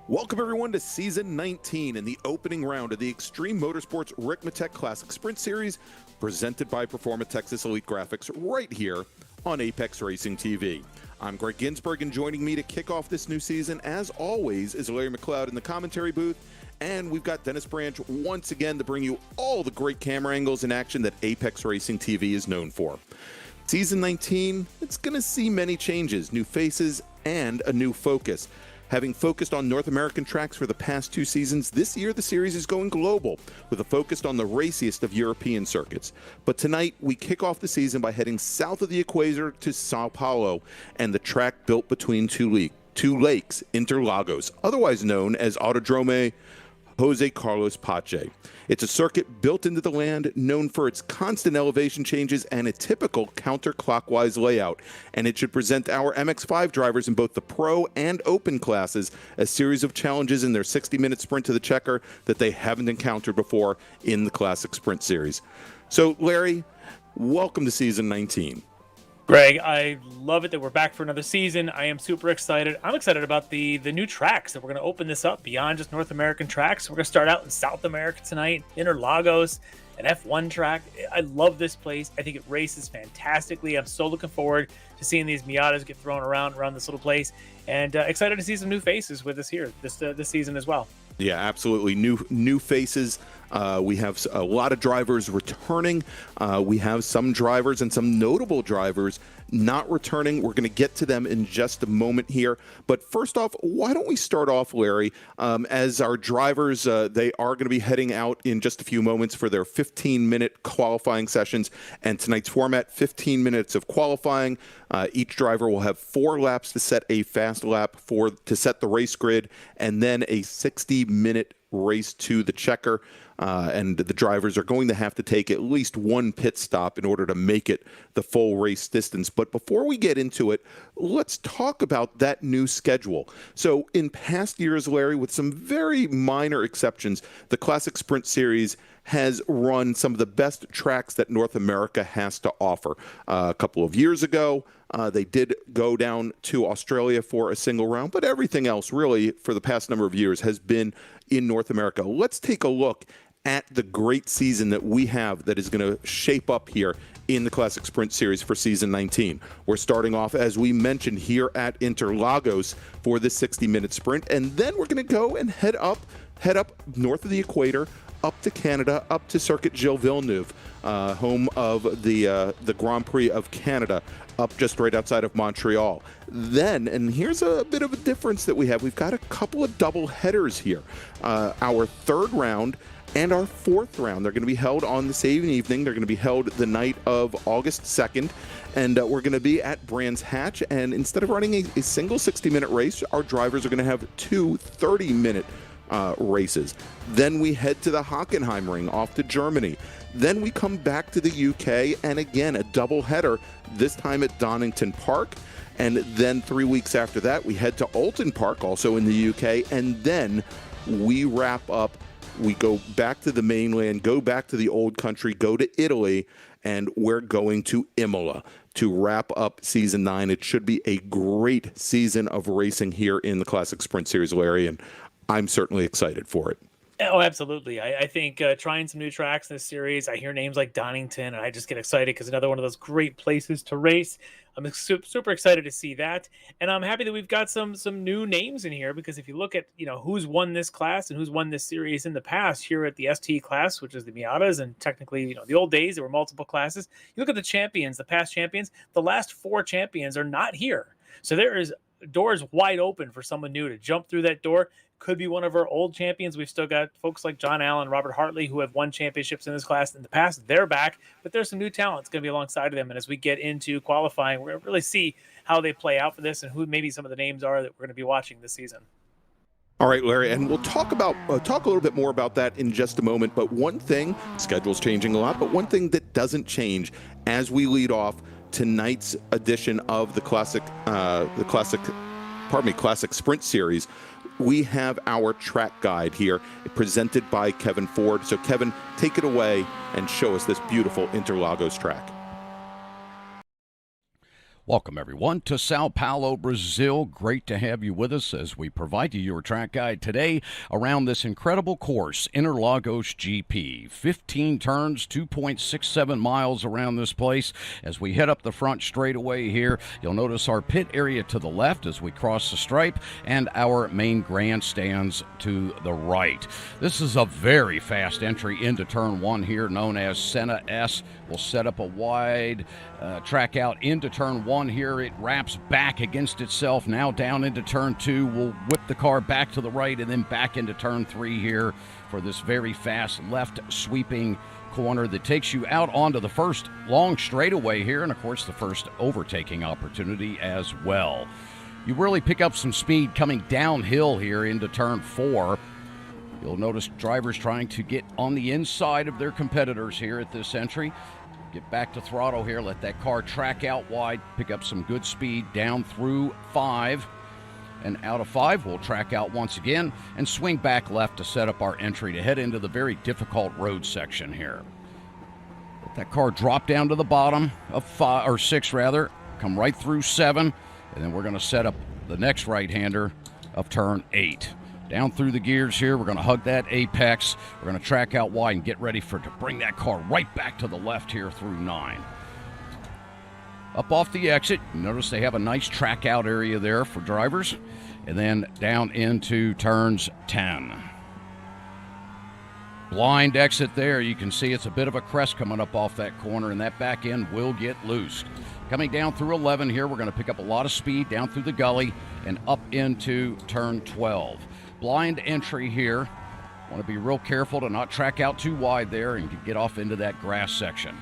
Welcome everyone to Season 19 and the opening round of the Extreme Motorsports Ricmotech Classic Sprint Series presented by Performa Texas Elite Graphics right here on Apex Racing TV. I'm Greg Ginsburg, and joining me to kick off this new season, as always, is Larry McLeod in the commentary booth. And we've got Dennis Branch once again to bring you all the great camera angles and action that Apex Racing TV is known for. Season 19, it's going to see many changes, new faces, and a new focus. Having focused on North American tracks for the past 2 seasons, this year the series is going global, with a focus on the raciest of European circuits. But tonight, we kick off the season by heading south of the equator to Sao Paulo and the track built between two lakes, Interlagos, otherwise known as Autodrome Jose Carlos Pache. It's a circuit built into the land, known for its constant elevation changes and a typical counterclockwise layout. And it should present our MX-5 drivers in both the Pro and Open classes a series of challenges in their 60-minute sprint to the checker that they haven't encountered before in the Classic Sprint Series. So, Larry, welcome to Season 19. Greg, I love it that we're back for another season. I am super excited. I'm excited about the new tracks that we're going to open this up beyond just North American tracks. We're going to start out in South America tonight, Interlagos, an F1 track. I love this place. I think it races fantastically. I'm so looking forward to seeing these Miatas get thrown around this little place, and excited to see some new faces with us here this season as well. Yeah, absolutely. New faces. We have a lot of drivers returning. We have some drivers and some notable drivers not returning. We're going to get to them in just a moment here. But first off, why don't we start off, Larry, as our drivers, they are going to be heading out in just a few moments for their 15-minute qualifying sessions. And tonight's format, 15 minutes of qualifying. Each driver will have 4 laps to set a fast lap to set the race grid, and then a 60-minute race to the checker. And the drivers are going to have to take at least 1 pit stop in order to make it the full race distance. But before we get into it, let's talk about that new schedule. So in past years, Larry, with some very minor exceptions, the Classic Sprint Series has run some of the best tracks that North America has to offer. A couple of years ago, they did go down to Australia for a single round, but everything else really for the past number of years has been in North America. Let's take a look at the great season that we have that is going to shape up here in the Classic Sprint Series for Season 19. We're starting off, as we mentioned, here at Interlagos for this 60-minute sprint, and then we're going to go and head up north of the equator, up to Canada, up to Circuit Gilles Villeneuve, home of the Grand Prix of Canada, up just right outside of Montreal. Then, and here's a bit of a difference that we have, we've got a couple of double headers here. Our third round and our fourth round, they're going to be held on the same evening. They're going to be held the night of August 2nd, and we're going to be at Brands Hatch. And instead of running a single 60-minute race, our drivers are going to have 2 30-minute races. Then we head to the Hockenheimring off to Germany. Then we come back to the UK, and again, a double header, this time at Donington Park. And then 3 weeks after that, we head to Alton Park, also in the UK, and then we wrap up. We go back to the mainland, go back to the old country, go to Italy, and we're going to Imola to wrap up Season 9. It should be a great season of racing here in the Classic Sprint Series, Larry, and I'm certainly excited for it. Oh, absolutely. I think trying some new tracks in this series, I hear names like Donington, and I just get excited because another one of those great places to race. I'm super excited to see that, and I'm happy that we've got some new names in here, because if you look at who's won this class and who's won this series in the past here at the ST class, which is the Miatas, and technically the old days there were multiple classes. You look at the champions, the past champions, the last 4 champions are not here, so there is doors wide open for someone new to jump through that door. Could be one of our old champions. We've still got folks like John Allen, Robert Hartley, who have won championships in this class in the past. They're back, but there's some new talents going to be alongside of them. And as we get into qualifying, we're going to really see how they play out for this and who maybe some of the names are that we're going to be watching this season. All right, Larry, and we'll talk a little bit more about that in just a moment. But one thing, schedule's changing a lot, but one thing that doesn't change as we lead off tonight's edition of the Classic Sprint Series, we have our track guide here presented by Kevin Ford. So Kevin, take it away and show us this beautiful Interlagos track. Welcome, everyone, to Sao Paulo, Brazil. Great to have you with us as we provide you your track guide today around this incredible course, Interlagos GP. 15 turns, 2.67 miles around this place. As we head up the front straightaway here, you'll notice our pit area to the left as we cross the stripe and our main grandstands to the right. This is a very fast entry into turn one here, known as Senna S. We'll set up a wide track out into turn one here. It wraps back against itself, now down into turn two. We'll whip the car back to the right and then back into turn three here for this very fast left sweeping corner that takes you out onto the first long straightaway here, and of course the first overtaking opportunity as well. You really pick up some speed coming downhill here into turn four. You'll notice drivers trying to get on the inside of their competitors here at this entry. Get back to throttle here, let that car track out wide, pick up some good speed down through five. And out of five, we'll track out once again and swing back left to set up our entry to head into the very difficult road section here. Let that car drop down to the bottom of five, or six rather, come right through seven, and then we're going to set up the next right-hander of turn eight. Down through the gears here, we're going to hug that apex. We're going to track out wide and get ready to bring that car right back to the left here through nine. Up off the exit, notice they have a nice track out area there for drivers. And then down into turns 10. Blind exit there. You can see it's a bit of a crest coming up off that corner, and that back end will get loosed. Coming down through 11 here, we're going to pick up a lot of speed down through the gully and up into turn 12. Blind entry here. Want to be real careful to not track out too wide there and get off into that grass section.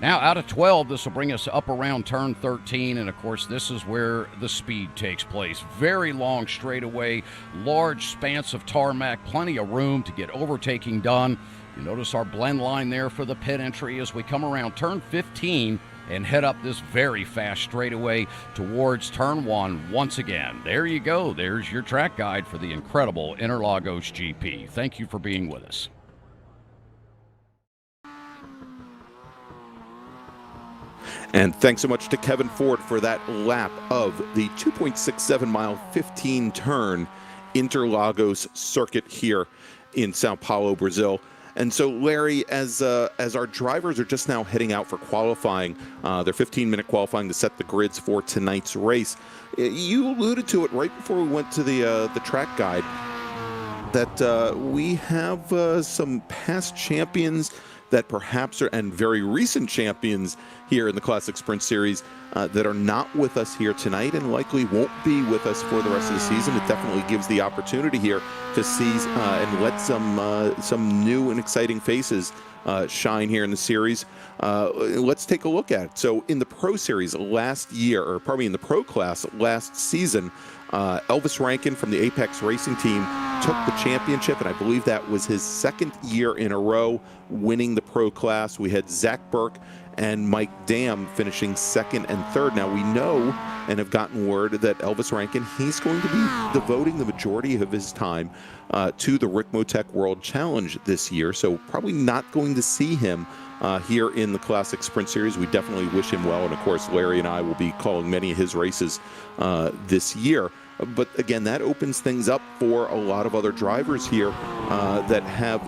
Now out of 12, this will bring us up around turn 13, and of course this is where the speed takes place. Very long straightaway, large spans of tarmac, plenty of room to get overtaking done. You notice our blend line there for the pit entry as we come around turn 15 and head up this very fast straightaway towards turn one once again. There you go. There's your track guide for the incredible Interlagos GP. Thank you for being with us. And thanks so much to Kevin Ford for that lap of the 2.67 mile 15 turn Interlagos circuit here in Sao Paulo, Brazil. And so, Larry, as our drivers are just now heading out for qualifying, their 15-minute qualifying to set the grids for tonight's race, you alluded to it right before we went to the track guide, that we have some past champions that perhaps are, and very recent champions here in the Classic Sprint Series that are not with us here tonight and likely won't be with us for the rest of the season. It definitely gives the opportunity here to see and let some new and exciting faces shine here in the series. Let's take a look at it. So in the Pro Series last year, or pardon me, in the Pro Class last season, Elvis Rankin from the Apex Racing team took the championship, and I believe that was his second year in a row winning the Pro Class. We had Zach Burke and Mike Dam finishing second and third. Now we know and have gotten word that Elvis Rankin, he's going to be devoting the majority of his time to the Ricmotech World Challenge this year, so probably not going to see him here in the Classic Sprint Series. We definitely wish him well, and of course Larry and I will be calling many of his races this year. But again, that opens things up for a lot of other drivers here that have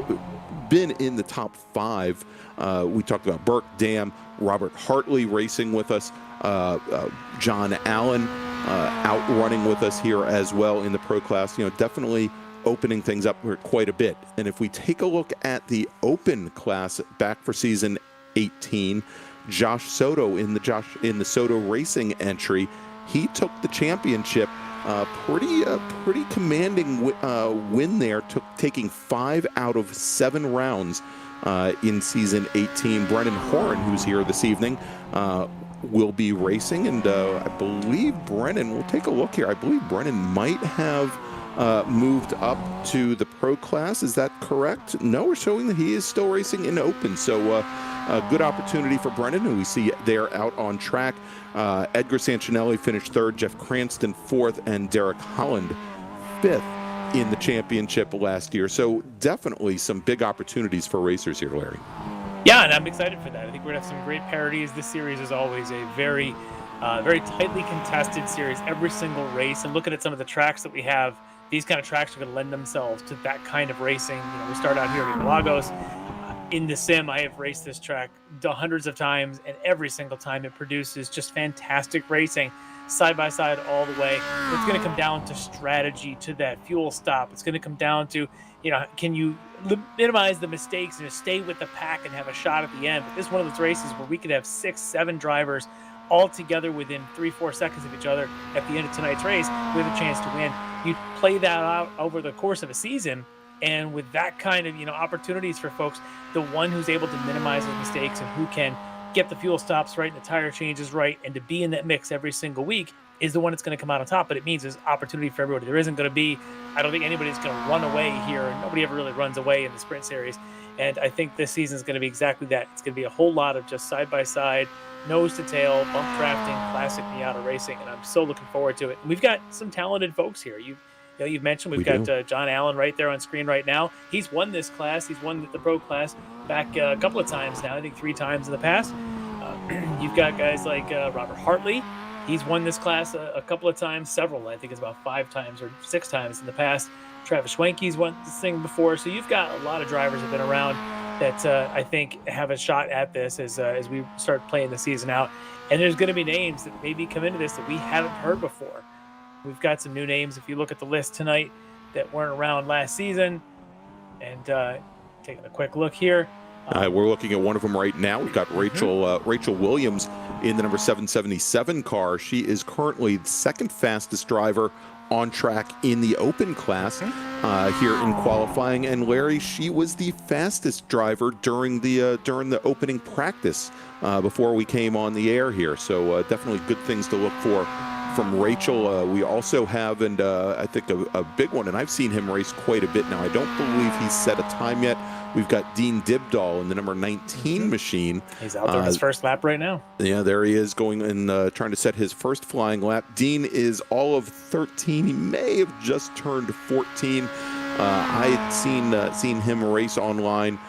been in the top five. We talked about Burke, Dam, Robert Hartley racing with us, John Allen outrunning with us here as well in the Pro Class. You know, definitely opening things up quite a bit. And if we take a look at the Open Class back for season 18, Josh Soto in the Soto Racing entry, he took the championship. Pretty commanding win there, taking 5 out of 7 rounds in season 18. Brennan Horn, who's here this evening, will be racing, and I believe Brennan, we'll take a look here, I believe Brennan might have moved up to the Pro Class. Is that correct? No, we're showing that he is still racing in Open, so a good opportunity for Brennan, who we see there out on track. Edgar Sancinelli finished third, Jeff Cranston fourth, and Derek Holland fifth in the championship last year. So definitely some big opportunities for racers here, Larry. Yeah, and I'm excited for that. I think we're going to have some great parodies. This series is always a very Very tightly contested series every single race. And looking at some of the tracks that we have, these kind of tracks are going to lend themselves to that kind of racing. We start out here at Interlagos. In the sim, I have raced this track hundreds of times, and every single time it produces just fantastic racing, side by side all the way. It's going to come down to strategy, to that fuel stop. It's going to come down to, can you minimize the mistakes and just stay with the pack and have a shot at the end? But this is one of those races where we could have 6, 7 drivers all together within 3-4 seconds of each other at the end of tonight's race with a chance to win. You play that out over the course of a season, and with that kind of opportunities for folks, the one who's able to minimize those mistakes and who can get the fuel stops right and the tire changes right and to be in that mix every single week is the one that's going to come out on top. But it means there's opportunity for everybody. There isn't going to be, I don't think anybody's going to run away here. Nobody ever really runs away in the sprint series. And I think this season is going to be exactly that. It's going to be a whole lot of just side by side, nose to tail, bump drafting, classic Miata racing. And I'm so looking forward to it. And we've got some talented folks here. You've mentioned we've got John Allen right there on screen right now. He's won this class. He's won the pro class back a couple of times now. I think 3 times in the past. You've got guys like Robert Hartley. He's won this class a couple of times, several. I think it's about 5 times or 6 times in the past. Travis Schwenke's won this thing before. So you've got a lot of drivers that have been around that I think have a shot at this as we start playing the season out. And there's going to be names that maybe come into this that we haven't heard before. We've got some new names, if you look at the list tonight, that weren't around last season. And taking a quick look here. We're looking at one of them right now. We've got Rachel Williams in the number 777 car. She is currently the second fastest driver on track in the open class here in qualifying. And Larry, she was the fastest driver during the opening practice before we came on the air here. So definitely good things to look for from Rachel. We also have, and I think a big one, and I've seen him race quite a bit now. I don't believe he's set a time yet. We've got Dean Dibdahl in the number 19 machine. He's out there on his first lap right now. Yeah, there he is going and trying to set his first flying lap. Dean is all of 13. He may have just turned 14. I had seen him race online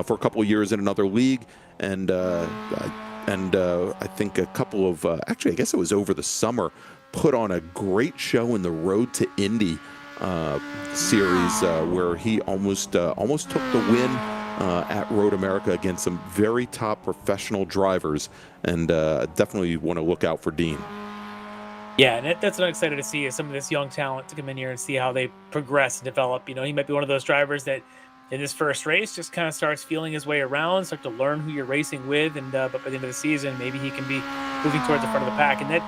for a couple of years in another league, and I think a couple of actually, I guess it was over the summer, put on a great show in the Road to Indy series where he almost took the win at Road America against some very top professional drivers, and definitely want to look out for Dean. Yeah, and that's what I'm excited to see, is some of this young talent to come in here and see how they progress and develop. He might be one of those drivers that in this first race just kind of starts feeling his way around, start to learn who you're racing with, and but by the end of the season, maybe he can be moving towards the front of the pack. And that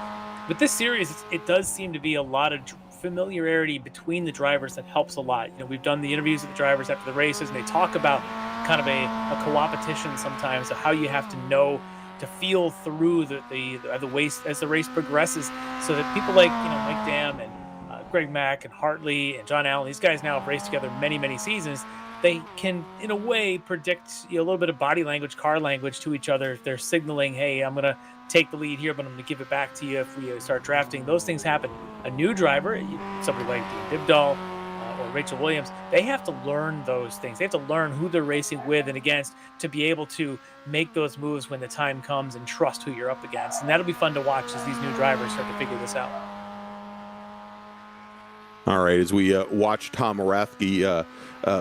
with this series, it does seem to be a lot of familiarity between the drivers that helps a lot. We've done the interviews with the drivers after the races, and they talk about kind of a co-opetition sometimes of how you have to know to feel through the race as the race progresses, so that people like Mike Dam and Greg Mack and Hartley and John Allen, these guys now have raced together many seasons. They can, in a way, predict a little bit of body language, car language to each other. If they're signaling, hey, I'm going to take the lead here, but I'm going to give it back to you if we start drafting. Those things happen. A new driver, somebody like Dean Dibdahl or Rachel Williams, they have to learn those things. They have to learn who they're racing with and against to be able to make those moves when the time comes and trust who you're up against. And that'll be fun to watch as these new drivers start to figure this out. All right, as we watch Tom Rathke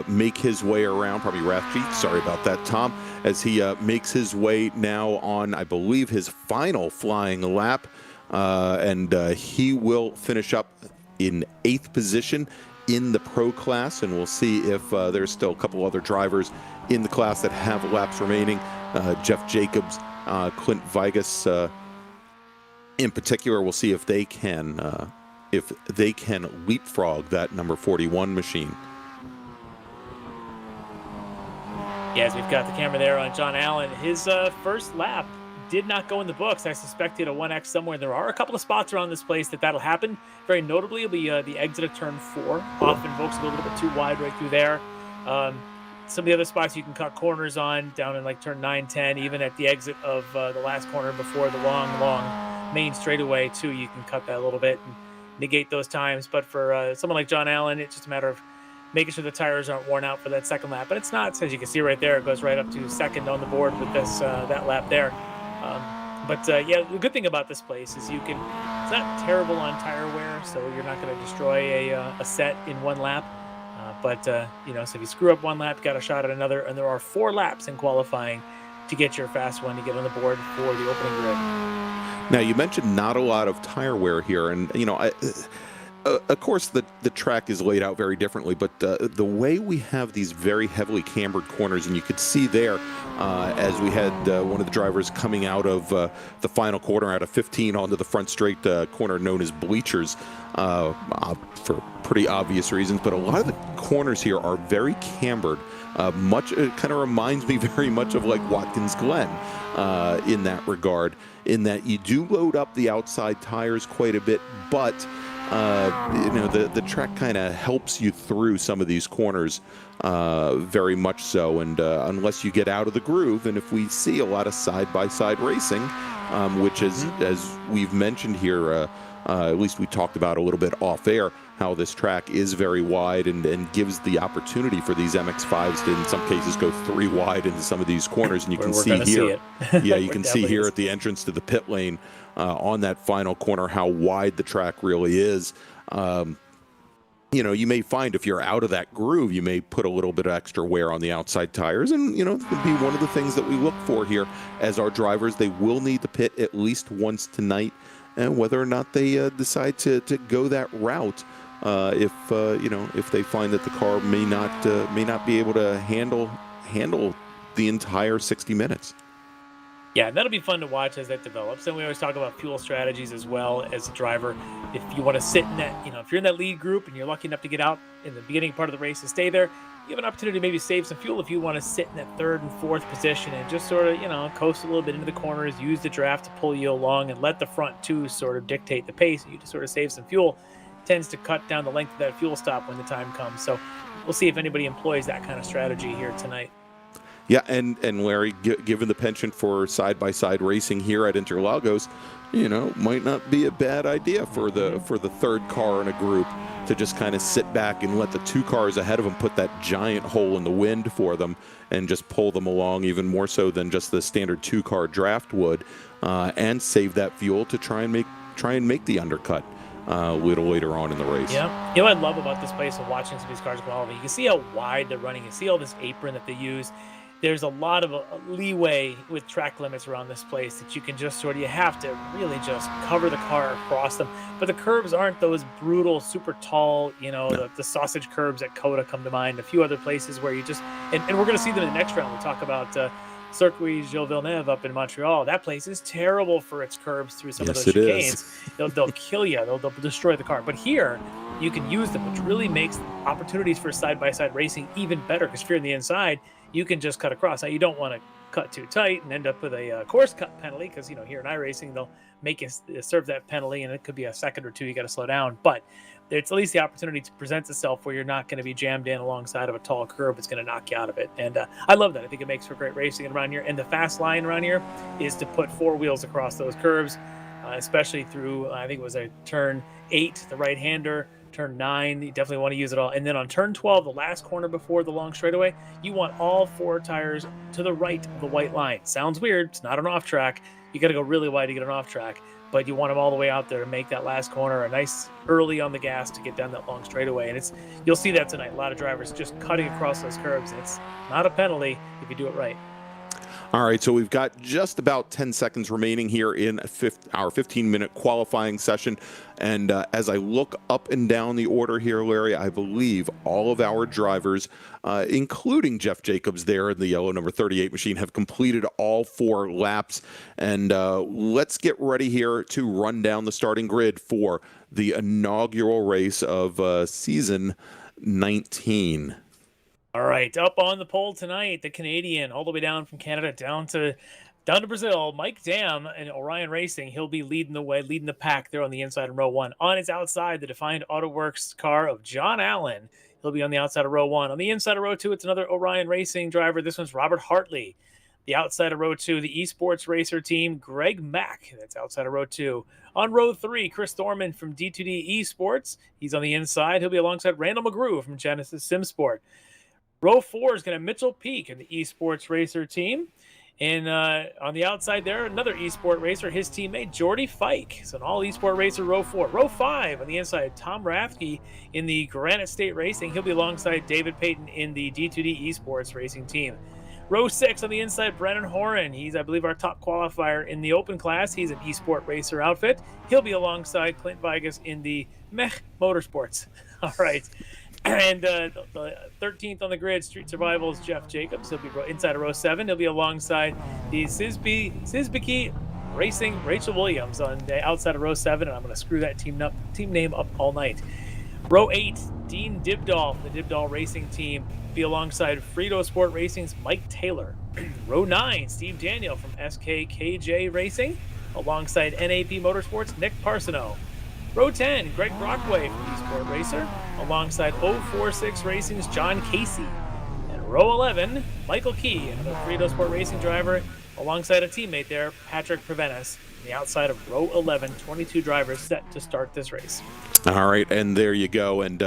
make his way around, probably Rathke, sorry about that, Tom, as he makes his way now on, I believe, his final flying lap, and he will finish up in 8th position in the pro class, and we'll see if there's still a couple other drivers in the class that have laps remaining. Jeff Jacobs, Clint Vigas in particular, we'll see if they can leapfrog that number 41 machine. Yes, we've got the camera there on John Allen. His first lap did not go in the books. I suspect he had a 1X somewhere. There are a couple of spots around this place that'll happen. Very notably, it'll be the exit of turn 4. Often folks go a little bit too wide right through there. Some of the other spots you can cut corners on down in like turn 9, 10, even at the exit of the last corner before the long main straightaway too. You can cut that a little bit and negate those times. But for someone like John Allen, it's just a matter of making sure the tires aren't worn out for that second lap. But it's not, as you can see right there, it goes right up to second on the board with this that lap there. But yeah, the good thing about this place is it's not terrible on tire wear, so you're not going to destroy a set in one lap. But you know, so if you screw up one lap, you got a shot at another, and there are 4 laps in qualifying to get your fast one to get on the board for the opening grid. Now, you mentioned not a lot of tire wear here, and you know, of course, the track is laid out very differently, but the way we have these very heavily cambered corners, and you could see there as we had one of the drivers coming out of the final corner out of 15 onto the front straight corner known as bleachers for pretty obvious reasons, but a lot of the corners here are very cambered. It kind of reminds me very much of like Watkins Glen in that regard, in that you do load up the outside tires quite a bit, but you know, the track kind of helps you through some of these corners very much so, and unless you get out of the groove, and if we see a lot of side-by-side racing, which is, as we've mentioned here, at least we talked about a little bit off air, how this track is very wide and gives the opportunity for these MX-5s to, in some cases, go 3 wide into some of these corners. And you can see here, yeah, you can see here at the entrance to the pit lane on that final corner how wide the track really is. You know, you may find if you're out of that groove, you may put a little bit of extra wear on the outside tires. And, you know, it would be one of the things that we look for here as our drivers. They will need to pit at least once tonight, and whether or not they decide to go that route. If you know, if they find that the car may not be able to handle the entire 60 minutes. Yeah, that'll be fun to watch as that develops. And we always talk about fuel strategies as well as a driver. If you want to sit in that, you know, if you're in that lead group and you're lucky enough to get out in the beginning part of the race and stay there, you have an opportunity to maybe save some fuel if you want to sit in that 3rd and 4th position and just sort of, you know, coast a little bit into the corners, use the draft to pull you along and let the front 2 sort of dictate the pace. You just sort of save some fuel. Tends to cut down the length of that fuel stop when the time comes. So we'll see if anybody employs that kind of strategy here tonight. Yeah, and Larry, given the penchant for side-by-side racing here at Interlagos, you know, might not be a bad idea for the 3rd car in a group to just kind of sit back and let the 2 cars ahead of them put that giant hole in the wind for them and just pull them along, even more so than just the standard 2-car draft would, and save that fuel to try and make the undercut a little later on in the race. Yeah, you know what I love about this place and watching some of these cars go all, you can see how wide they're running. You see all this apron that they use. There's a lot of leeway with track limits around this place that you can just sort of, you have to really just cover the car across them. But the curbs aren't those brutal, super tall, you know, the sausage curbs at Coda come to mind. A few other places where you just, and we're going to see them in the next round. We talk about Circuit Gilles Villeneuve up in Montreal. That place is terrible for its curbs through some of those chicanes. They'll kill you. They'll destroy the car. But here, you can use them, which really makes opportunities for side-by-side racing even better, because if you're in the inside, you can just cut across. Now, you don't want to cut too tight and end up with a course cut penalty, because, you know, here in iRacing, they'll make you serve that penalty, and it could be a second or 2 you got to slow down. But it's at least the opportunity to present itself where you're not going to be jammed in alongside of a tall curb. It's going to knock you out of it. And I love that. I think it makes for great racing around here. And the fast line around here is to put 4 wheels across those curves, especially through, I think it was a turn 8, the right-hander, turn 9, you definitely want to use it all. And then on turn 12, the last corner before the long straightaway, you want all 4 tires to the right of the white line. Sounds weird. It's not an off track. You got to go really wide to get an off track, but you want them all the way out there to make that last corner a nice early on the gas to get down that long straightaway. And you'll see that tonight. A lot of drivers just cutting across those curves. And it's not a penalty if you do it right. All right, so we've got just about 10 seconds remaining here in our 15-minute qualifying session. And as I look up and down the order here, Larry, I believe all of our drivers, including Jeff Jacobs there in the yellow number 38 machine, have completed all 4 laps. And let's get ready here to run down the starting grid for the inaugural race of season 19. All right, up on the pole tonight, the Canadian, all the way down from Canada down to Brazil, Mike Dam and Orion Racing. He'll be leading the way, leading the pack there on the inside of row 1. On his outside, the Defined Auto Works car of John Allen. He'll be on the outside of row 1. On the inside of row 2, it's another Orion Racing driver. This one's Robert Hartley. The outside of row 2, the Esports Racer team, Greg Mack. That's outside of row 2. On row 3, Chris Thorman from D2D Esports. He's on the inside. He'll be alongside Randall McGrew from Genesis SimSport. Row 4 is going to have Mitchell Peak in the Esports Racer team. And on the outside there, another esport racer, his teammate Jordy Fike. So an all esport racer, row 4. Row 5 on the inside, Tom Rathke in the Granite State Racing. He'll be alongside David Payton in the D2D Esports racing team. Row 6 on the inside, Brennan Horan. He's, I believe, our top qualifier in the open class. He's an esport racer outfit. He'll be alongside Clint Vigas in the Mech Motorsports. All right. And the 13th on the grid, Street Survival's Jeff Jacobs. He'll be inside of row 7. He'll be alongside the Sisbiki Racing Rachel Williams on the outside of row 7. And I'm going to screw that team name up all night. Row 8, Dean Dibdahl, the Dibdahl Racing team, be alongside Frito Sport Racing's Mike Taylor. Row 9, Steve Daniel from SKKJ Racing, alongside NAP Motorsports' Nick Parsono. Row 10, Greg Brockway from eSport Racer, alongside 046 Racing's John Casey. And row 11, Michael Key, another Frito Sport Racing driver, alongside a teammate there, Patrick Prevenus. The outside of row 11, 22 drivers set to start this race. All right, and there you go. And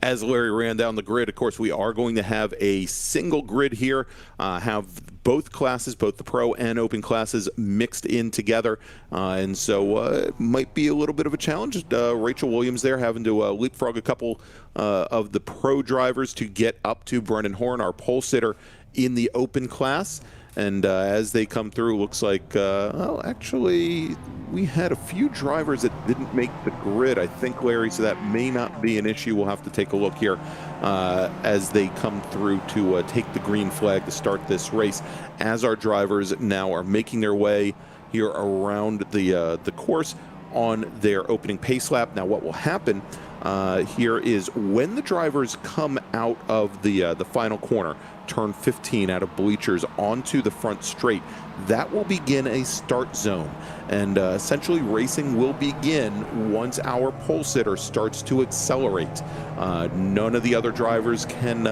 as Larry ran down the grid, of course, we are going to have a single grid here, have both classes, both the pro and open classes, mixed in together. And so it might be a little bit of a challenge. Rachel Williams there having to leapfrog a couple of the pro drivers to get up to Brennan Horn, our pole sitter, in the open class. And as they come through, looks like, well, actually, we had a few drivers that didn't make the grid, I think, Larry, so that may not be an issue. We'll have to take a look here as they come through to take the green flag to start this race, as our drivers now are making their way here around the course on their opening pace lap. Now, what will happen here is when the drivers come out of the final corner, turn 15 out of bleachers onto the front straight, that will begin a start zone. And essentially racing will begin once our pole sitter starts to accelerate. None of the other drivers can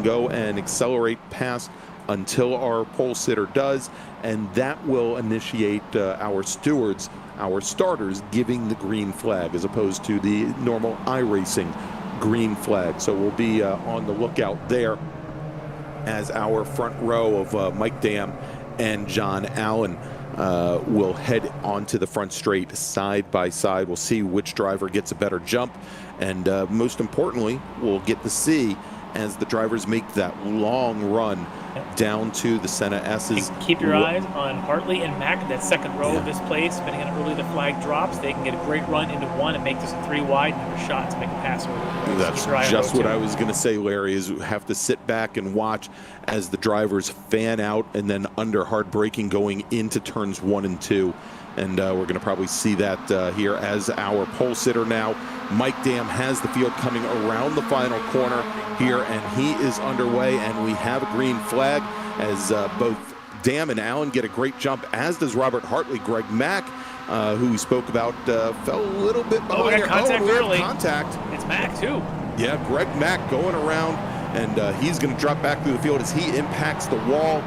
go and accelerate past until our pole sitter does, and that will initiate our stewards, our starters, giving the green flag as opposed to the normal iRacing green flag. So we'll be on the lookout there as our front row of Mike Dam and John Allen will head onto the front straight side by side. We'll see which driver gets a better jump, and most importantly, we'll get to see as the drivers make that long run down to the Senna S's. Keep your eyes on Hartley and Mack, that second row of this place. Depending on how early the flag drops, they can get a great run into one and make this a 3 wide and have a shot to make a pass over. That's just what I was going to say, Larry, is have to sit back and watch as the drivers fan out and then under hard braking going into turns 1 and 2. And we're going to probably see that here as our pole sitter now. Mike Dam has the field coming around the final corner here, and he is underway, and we have a green flag as both Dam and Allen get a great jump, as does Robert Hartley. Greg Mack, who we spoke about, fell a little bit behind. We got contact early. Contact. It's Mack, too. Yeah, Greg Mack going around, and he's going to drop back through the field as he impacts the wall.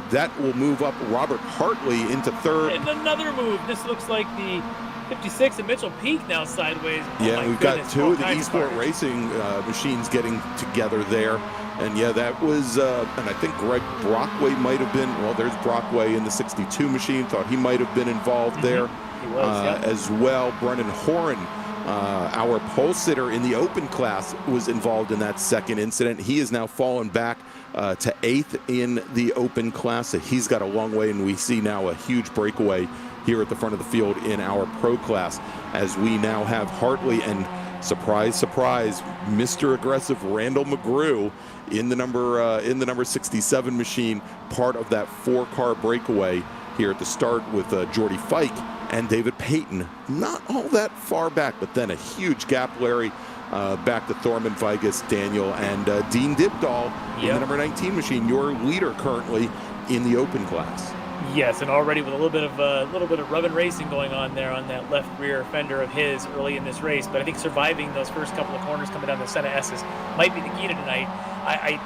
That will move up Robert Hartley into third. And another move. This looks like the 56 at Mitchell Peak now sideways. Yeah, we've got two of the eSport Racing machines getting together there. And yeah, that was, and I think Greg Brockway might have been, well, there's Brockway in the 62 machine. Thought he might have been involved there He was, as well. Brennan Horan, our pole sitter in the open class, was involved in that second incident. He has now fallen back to 8th in the open class. So he's got a long way, and we see now a huge breakaway here at the front of the field in our pro class, as we now have Hartley and, surprise, surprise, Mr. Aggressive Randall McGrew in the number 67 machine, part of that 4-car breakaway here at the start with Jordy Fike and David Payton. Not all that far back, but then a huge gap, Larry, back to Thorman, Vigas, Daniel, and Dean Dibdahl in the number 19 machine, your leader currently in the open class. Yes, and already with a little bit of rub and racing going on there on that left rear fender of his early in this race. But I think surviving those first couple of corners coming down the Senna S's might be the key to tonight. I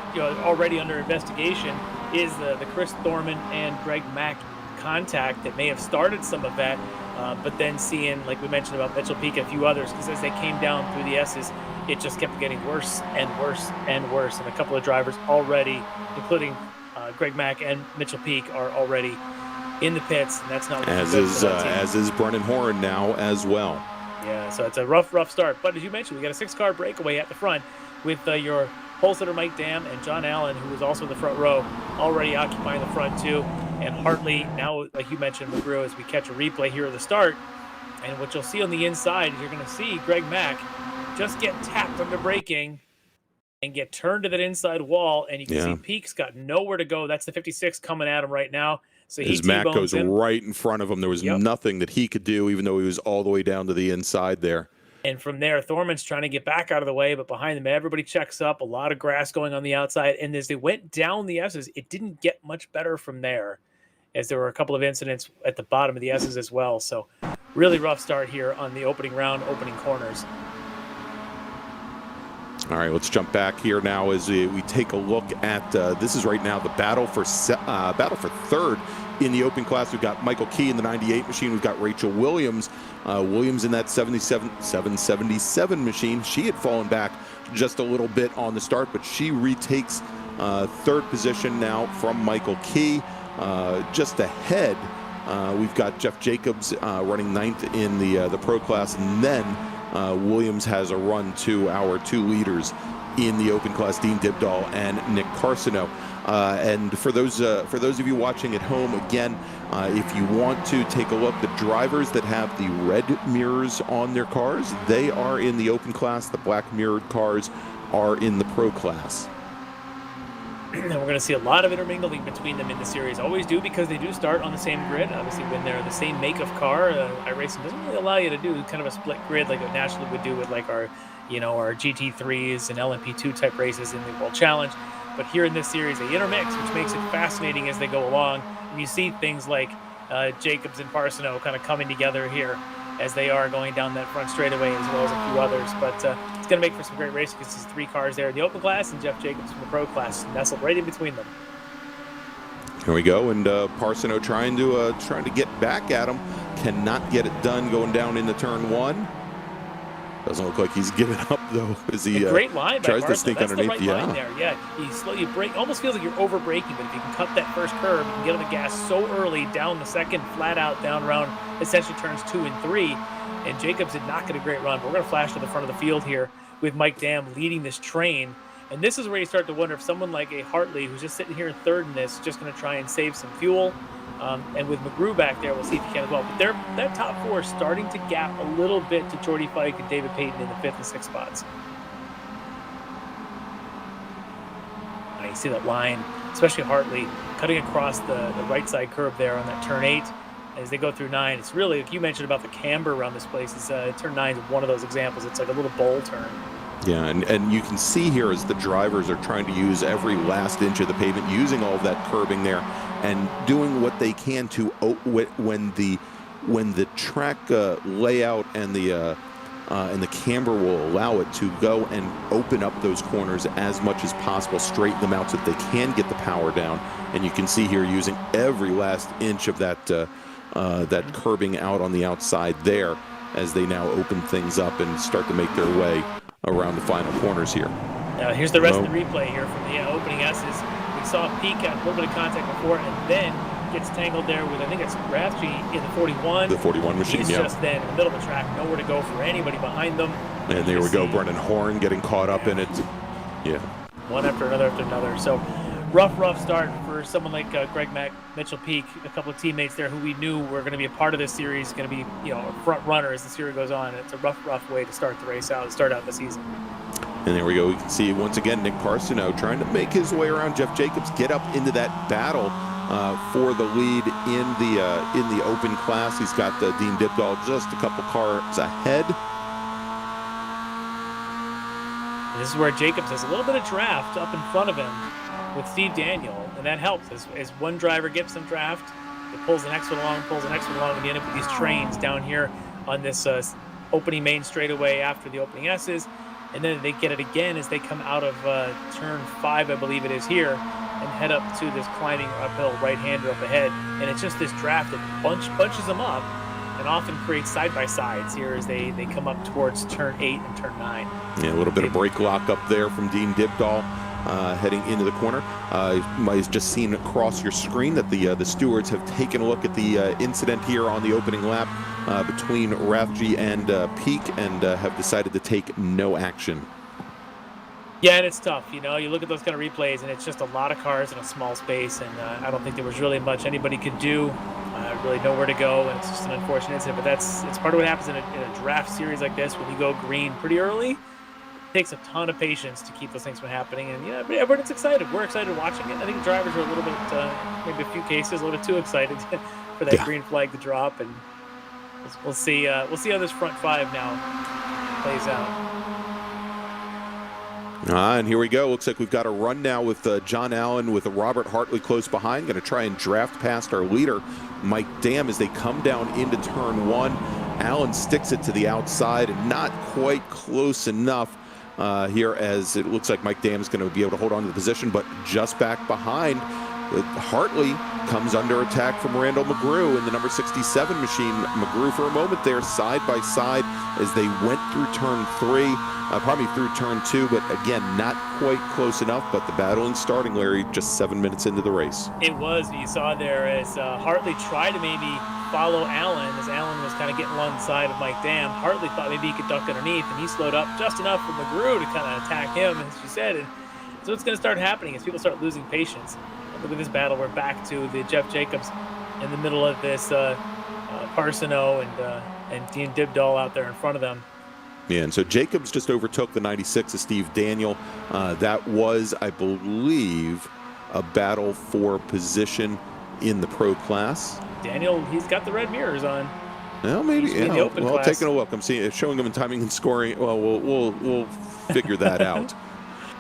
already under investigation is the Chris Thorman and Greg Mack contact that may have started some of that, but then seeing, like we mentioned about Mitchell Peak, a few others, because as they came down through the S's, it just kept getting worse and worse and worse. And a couple of drivers already, including Greg Mack and Mitchell Peak are already in the pits, and that's not looking As good for that team. as is Brennan Horn now as well. Yeah, so it's a rough start. But as you mentioned, we got a 6-car breakaway at the front with your pole sitter Mike Dam and John Allen, who was also in the front row, already occupying the front too. And Hartley, now, like you mentioned, McGrew, as we catch a replay here at the start. And what you'll see on the inside is you're going to see Greg Mack just get tapped under braking and get turned to that inside wall. And you can see Peak's got nowhere to go. That's the 56 coming at him right now. So his Mac goes right in front of him. There was nothing that he could do, even though he was all the way down to the inside there. And from there, Thorman's trying to get back out of the way, but behind them, everybody checks up. A lot of grass going on the outside. And as they went down the S's, it didn't get much better from there, as there were a couple of incidents at the bottom of the S's as well. So really rough start here on the opening round, opening corners. All right, let's jump back here now as we take a look at this is right now the battle for third in the open class. We've got Michael Key in the 98 machine. We've got Rachel Williams. Williams in that 777 machine. She had fallen back just a little bit on the start, but she retakes third position now from Michael Key. Just ahead, we've got Jeff Jacobs running 9th in the pro class, and then Williams has a run to our 2 leaders in the open class, Dean Dibdahl and Nick Carcino. And for those of you watching at home, again, if you want to take a look, the drivers that have the red mirrors on their cars, they are in the open class. The black mirrored cars are in the pro class. And we're going to see a lot of intermingling between them in the series. Always do, because they do start on the same grid. Obviously, when they're the same make of car, iRacing doesn't really allow you to do kind of a split grid like what National would do with like our GT3s and LMP2 type races in the World Challenge. But here in this series, they intermix, which makes it fascinating as they go along. And you see things like Jacobs and Parsino kind of coming together here as they are going down that front straightaway, as well as a few others. But it's going to make for some great racing, because there's 3 cars there in the open class and Jeff Jacobs from the pro class nestled right in between them. Here we go, and Parsino trying to get back at him. Cannot get it done going down into turn 1. Doesn't look like he's given up though, as he great line tries by to sneak That's underneath. The right line there. Yeah, you brake. Almost feels like you're over braking, but if you can cut that first curve, you can get on the gas so early down the second, flat out down around essentially turns 2 and 3. And Jacobs did not get a great run. But we're going to flash to the front of the field here with Mike Dam leading this train. And this is where you start to wonder if someone like a Hartley, who's just sitting here in third in this, is just going to try and save some fuel. And with McGrew back there, we'll see if he can as well. But that top 4 is starting to gap a little bit to Jordy Fike and David Payton in the 5th and 6th spots. You see that line, especially Hartley, cutting across the right side curb there on that turn 8. As they go through 9, it's really, like you mentioned about the camber around this place, is turn 9 is one of those examples. It's like a little bowl turn. Yeah, and you can see here as the drivers are trying to use every last inch of the pavement, using all of that curbing there, and doing what they can to when the track layout and the camber will allow it to go and open up those corners as much as possible, straighten them out so that they can get the power down. And you can see here using every last inch of that curbing out on the outside there, as they now open things up and start to make their way around the final corners here. Now here's the rest of the replay here from the opening S's. We saw Peak have a little bit of contact before, and then gets tangled there with, I think it's Rathje in the 41. The 41 machine, He's just then in the middle of the track, nowhere to go for anybody behind them. And there we go, Brennan Horn getting caught up in it. Yeah. One after another. So rough start for someone like Greg Mack, Mitchell Peak, a couple of teammates there who we knew were going to be a part of this series, going to be a front runner as the series goes on. It's a rough way to start the race out, start out the season. And there we go. We can see once again Nick Parsino trying to make his way around Jeff Jacobs, get up into that battle for the lead in the open class. He's got Dean Dibdahl just a couple cars ahead. And this is where Jacobs has a little bit of draft up in front of him with Steve Daniel, and that helps as one driver gets some draft, it pulls the next one along, and you end up with these trains down here on this opening main straightaway after the opening S's. And then they get it again as they come out of turn 5, I believe it is here, and head up to this climbing uphill right-hander up ahead. And it's just this draft that bunches them up and often creates side-by-sides here as they come up towards turn 8 and turn 9. Yeah, a little bit of brake lock up there from Dean Dibdahl. heading into the corner. You might have just seen across your screen that the stewards have taken a look at the incident here on the opening lap between Rathje and Peak, and have decided to take no action. Yeah, and it's tough. You know, you look at those kind of replays, and it's just a lot of cars in a small space, and I don't think there was really much anybody could do. Really nowhere to go, and it's just an unfortunate incident. But it's part of what happens in a draft series like this when you go green pretty early. It takes a ton of patience to keep those things from happening, and yeah, everyone's excited. We're excited watching it. I think the drivers are a little bit, maybe a few cases, a little bit too excited for that green flag to drop, and we'll see. We'll see how this front five now plays out. And here we go. Looks like we've got a run now with John Allen with Robert Hartley close behind. Going to try and draft past our leader, Mike Dam, as they come down into turn one. Allen sticks it to the outside and not quite close enough here, as it looks like Mike Dam is going to be able to hold on to the position, but just back behind. Hartley comes under attack from Randall McGrew in the number 67 machine. McGrew for a moment there side by side as they went through turn three, probably through turn two, but again, not quite close enough. But the battle is starting, Larry, just 7 minutes into the race. It was. You saw there as Hartley tried to maybe follow Allen, as Allen was kind of getting alongside of Mike Dam. Hartley thought maybe he could duck underneath, and he slowed up just enough for McGrew to kind of attack him, as you said. And so it's going to start happening as people start losing patience. Look at this battle. We're back to the Jeff Jacobs in the middle of this Parsono and Dean Dibdall out there in front of them. Yeah, and so Jacobs just overtook the 96 of Steve Daniel. That was, I believe, a battle for position in the pro class. Daniel, he's got the red mirrors on. Well, maybe. Yeah, well, class. Taking a look. I'm seeing showing him in timing and scoring. Well, we'll figure that out.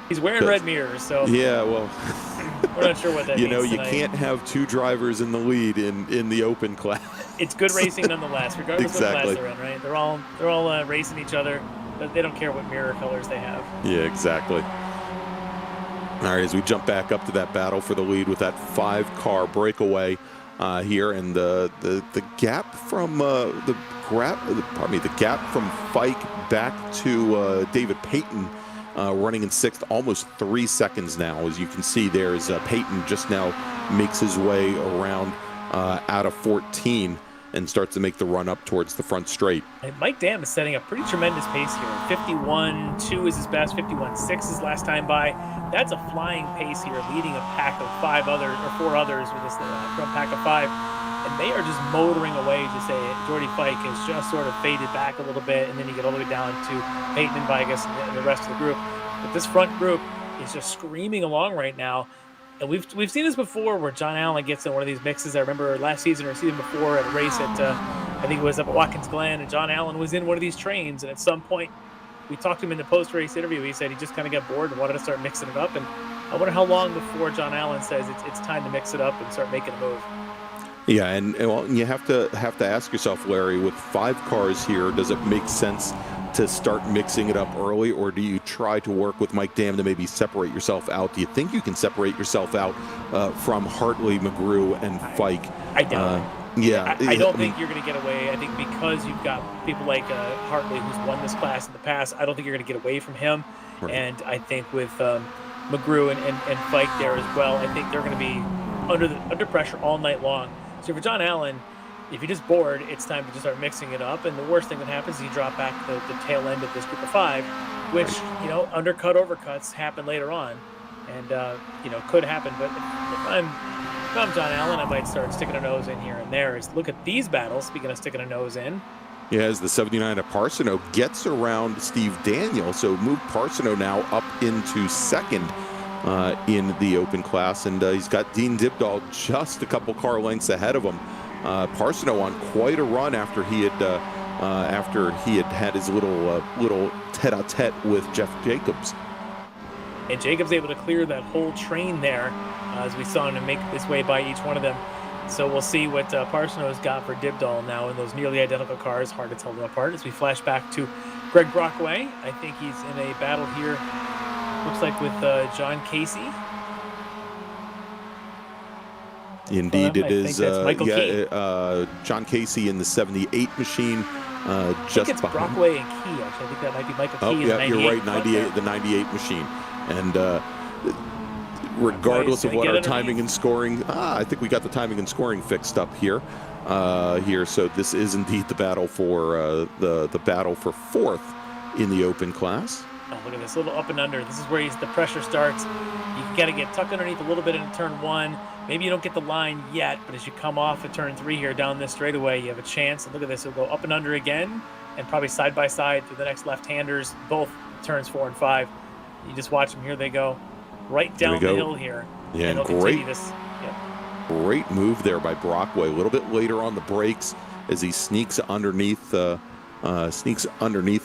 He's wearing red mirrors, so yeah. Well, we're not sure what that means. You know, you tonight. Can't have two drivers in the lead in the open class. It's good racing nonetheless, regardless of what class they're in, right? They're all racing each other. They don't care what mirror colors they have. Yeah, exactly. All right, as we jump back up to that battle for the lead with that 5-car breakaway here, and the gap from the gap from Fike back to David Payton. Running in 6th, almost 3 seconds now. As you can see there, as Payton just now makes his way around out of 14 and starts to make the run up towards the front straight. And Mike Dam is setting a pretty tremendous pace here. 51.2 is his best, 51.6 his last time by. That's a flying pace here, leading a pack of 4 others with this front pack of 5. And they are just motoring away, to say it. Jordy Fike has just sort of faded back a little bit, and then you get all the way down to Peyton and Vigas and the rest of the group. But this front group is just screaming along right now. And we've seen this before, where John Allen gets in one of these mixes. I remember last season or season before at a race at, I think it was up at Watkins Glen, and John Allen was in one of these trains. And at some point, we talked to him in the post-race interview. He said he just kind of got bored and wanted to start mixing it up. And I wonder how long before John Allen says it's time to mix it up and start making a move. Yeah, and well, you have to ask yourself, Larry, with 5 cars here, does it make sense to start mixing it up early, or do you try to work with Mike Dam to maybe separate yourself out? Do you think you can separate yourself out from Hartley, McGrew, and Fike? I don't. Yeah, I don't think you're going to get away. I think because you've got people like Hartley, who's won this class in the past, I don't think you're going to get away from him. Right. And I think with McGrew and Fike there as well, I think they're going to be under pressure all night long. So for John Allen, if you're just bored, it's time to just start mixing it up. And the worst thing that happens is you drop back the tail end of this group of 5, which, you know, overcuts happen later on. And, you know, could happen. But if I'm John Allen, I might start sticking a nose in here and there. Look at these battles, speaking of sticking a nose in. Yeah, as the 79 of Parsono gets around Steve Daniel. So move Parsono now up into 2nd. In the open class, and he's got Dean Dibdall just a couple car lengths ahead of him. Parsono on quite a run after he had had his little tete-a-tete with Jeff Jacobs. And Jacobs able to clear that whole train there, as we saw him make his way by each one of them. So we'll see what Parsono's got for Dibdall now in those nearly identical cars. Hard to tell them apart as we flash back to Greg Brockway. I think he's in a battle here. Looks like with John Casey. Indeed, it is. Michael John Casey in the 78 machine, just it's behind. Brockway and Key. Actually, I think that might be Michael Key. Oh, yeah, you're right. 98, the 98 machine, and regardless of Gonna what get our underneath. timing and scoring. I think we got the timing and scoring fixed up here. So this is indeed the battle for the battle for fourth in the open class. Oh, look at this little up and under. This is where the pressure starts. You got to get tucked underneath a little bit into turn 1. Maybe you don't get the line yet, but as you come off at turn 3 here down this straightaway, you have a chance. And look at this. It'll go up and under again, and probably side by side through the next left-handers, both turns 4 and 5. You just watch them. Here they go. Right down the hill here. Yeah, and great. This. Yep. Great move there by Brockway. A little bit later on the brakes as he sneaks underneath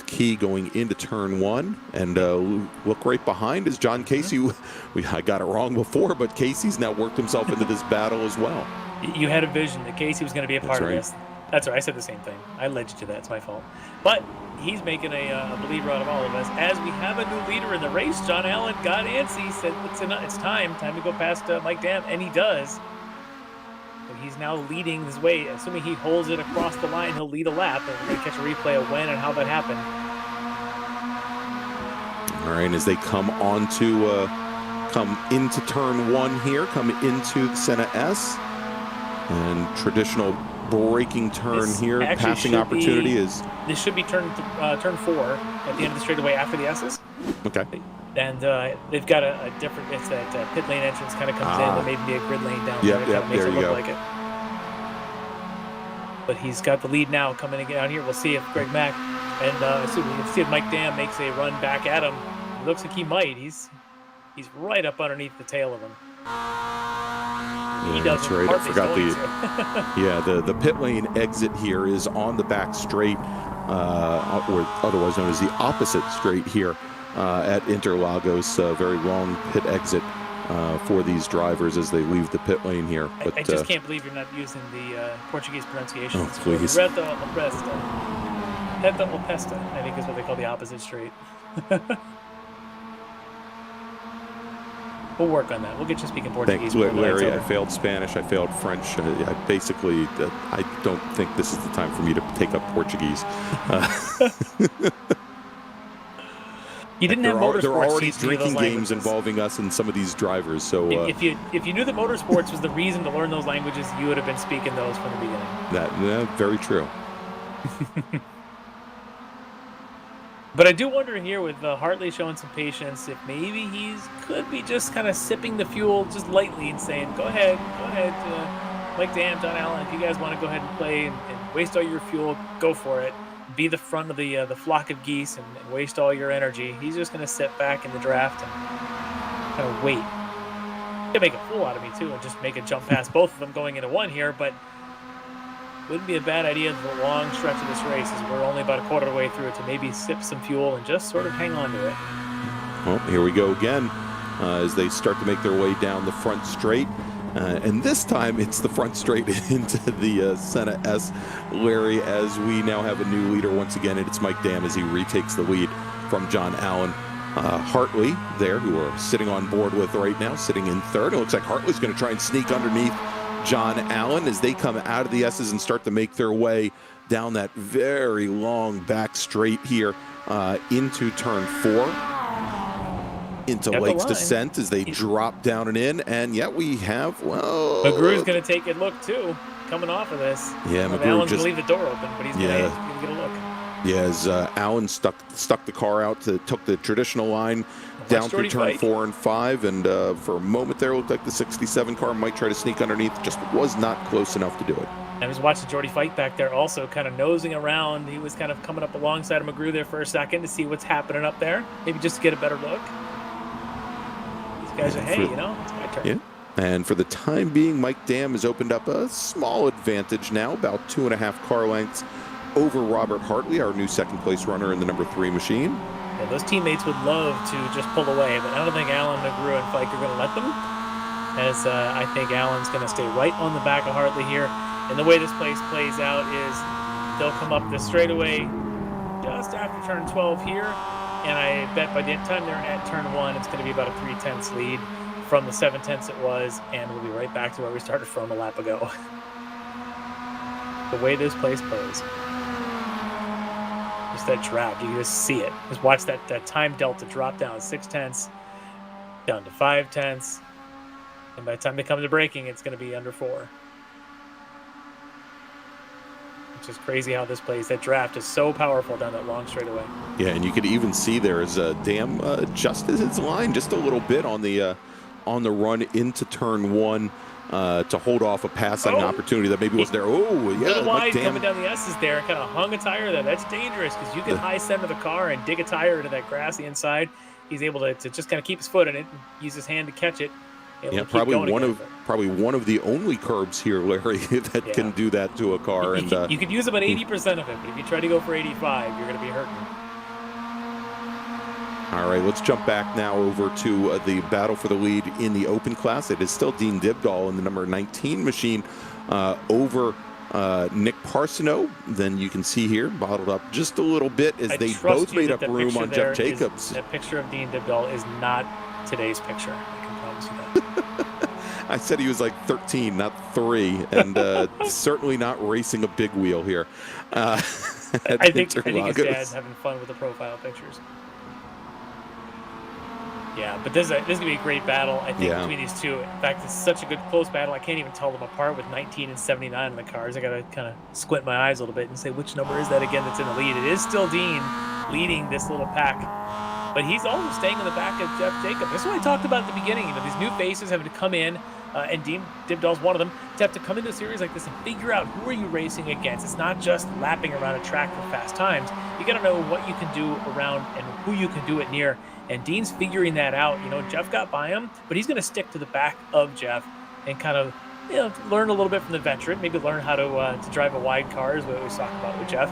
Key going into turn 1, and look right behind is John Casey. I got it wrong before, but Casey's now worked himself into this battle as well. You had a vision that Casey was going to be a part of this. That's right. I said the same thing. I led you to that. It's my fault. But he's making a believer out of all of us. As we have a new leader in the race, John Allen got antsy, said it's time to go past Mike Dam, and he does. So he's now leading his way. Assuming he holds it across the line, he'll lead a lap, and we're going to catch a replay of when and how that happened. All right, as they come into turn 1 here, come into the Senna S, and traditional braking turn here, passing opportunity is... This should be turn 4 at the end of the straightaway after the S's. Okay. And they've got a different, it's that pit lane entrance kind of comes in, but maybe a grid lane down there. Yep, Makes there it you look go. like it. But he's got the lead now coming down here. We'll see if Greg Mack and we'll see if Mike Dam makes a run back at him. It looks like he might. He's right up underneath the tail of him. Yeah, that's right. I forgot the pit lane exit here is on the back straight, or otherwise known as the opposite straight here at Interlagos. Very long pit exit for these drivers as they leave the pit lane here. But I just can't believe you're not using the Portuguese pronunciation. Oh, please. Reta Opesta, I think is what they call the opposite straight. We'll work on that. We'll get you speaking Portuguese. Thanks, Larry. I failed Spanish. I failed French. I don't think this is the time for me to take up Portuguese. You didn't have motorsports. There are already drinking games involving us and some of these drivers. So if you knew that motorsports was the reason to learn those languages, you would have been speaking those from the beginning. That very true. But I do wonder here with Hartley showing some patience, if maybe could be just kind of sipping the fuel just lightly and saying, go ahead, Mike Dam, John Allen, if you guys want to go ahead and play and waste all your fuel, go for it. Be the front of the flock of geese and waste all your energy. He's just going to sit back in the draft and kind of wait. He could make a fool out of me too and just make a jump past both of them going into 1 here, but wouldn't be a bad idea for the long stretch of this race as we're only about a quarter of the way through it to maybe sip some fuel and just sort of hang on to it. Well, here we go again as they start to make their way down the front straight. And this time it's the front straight into the Senna S, Larry, as we now have a new leader once again, and it's Mike Dam as he retakes the lead from John Allen. Hartley there, who we're sitting on board with right now, sitting in third. It looks like Hartley's going to try and sneak underneath John Allen as they come out of the S's and start to make their way down that very long back straight here into turn 4. Into Lake's Descent as they drop down and in, and yet we have, well... McGrew's going to take a look, too, coming off of this. Yeah, McGrew Allen's going to leave the door open, but he's going to get a look. Yeah, as Allen stuck the car out, took the traditional line down through turn 4 and 5, and for a moment there, it looked like the 67 car might try to sneak underneath, just was not close enough to do it. I was watching Jordy fight back there also, kind of nosing around. He was kind of coming up alongside of McGrew there for a second to see what's happening up there, maybe just to get a better look. Guys are, hey, it's my turn. Yeah, and for the time being, Mike Dam has opened up a small advantage now, about 2.5 car lengths over Robert Hartley, our new second-place runner in the number 3 machine. Yeah, those teammates would love to just pull away, but I don't think Allen, McGrew, and Fike are going to let them, as I think Allen's going to stay right on the back of Hartley here. And the way this place plays out is they'll come up this straightaway just after turn 12 here. And I bet by the time they're at turn 1, it's going to be about a 3/10 lead from the 7/10 it was, and we'll be right back to where we started from a lap ago. The way this place plays. Just that drag, you can just see it. Just watch that time delta drop down 6/10. down to 5/10, and by the time they come to braking, it's going to be under 4. Which is crazy how this plays. That draft is so powerful down that long straightaway. Yeah, and you could even see there's Dam adjusted his line just a little bit on the run into turn 1 to hold off a passing opportunity that maybe was there. Oh, yeah, a little wide Dam coming down the S's there and kind of hung a tire there. That's dangerous because you can high center the car and dig a tire into that grassy inside. He's able to just kind of keep his foot in it and use his hand to catch it. Yeah, probably one of the only curbs here, Larry, that can do that to a car. You could use about 80% of it, but if you try to go for 85, you're going to be hurting. All right, let's jump back now over to the battle for the lead in the open class. It is still Dean Dibdahl in the number 19 machine over Nick Parsono. Then you can see here, bottled up just a little bit as they both made up room on Jeff Jacobs. That picture of Dean Dibdahl is not today's picture. I can promise you that. I said he was like 13, not 3, and certainly not racing a big wheel here. I think his dad's having fun with the profile pictures. Yeah, but this is going to be a great battle, I think, between these two. In fact, it's such a good close battle, I can't even tell them apart with 19 and 79 in the cars. I got to kind of squint my eyes a little bit and say, which number is that again that's in the lead? It is still Dean leading this little pack, but he's also staying in the back of Jeff Jacobs. This is what I talked about at the beginning. You know, these new faces having to come in, and Dean Dibdahl's one of them, to have to come into a series like this and figure out who are you racing against. It's not just lapping around a track for fast times. You got to know what you can do around and who you can do it near. And Dean's figuring that out. You know, Jeff got by him, but he's going to stick to the back of Jeff and kind of, you know, learn a little bit from the veteran. Maybe learn how to drive a wide car, is what we was talking about with Jeff.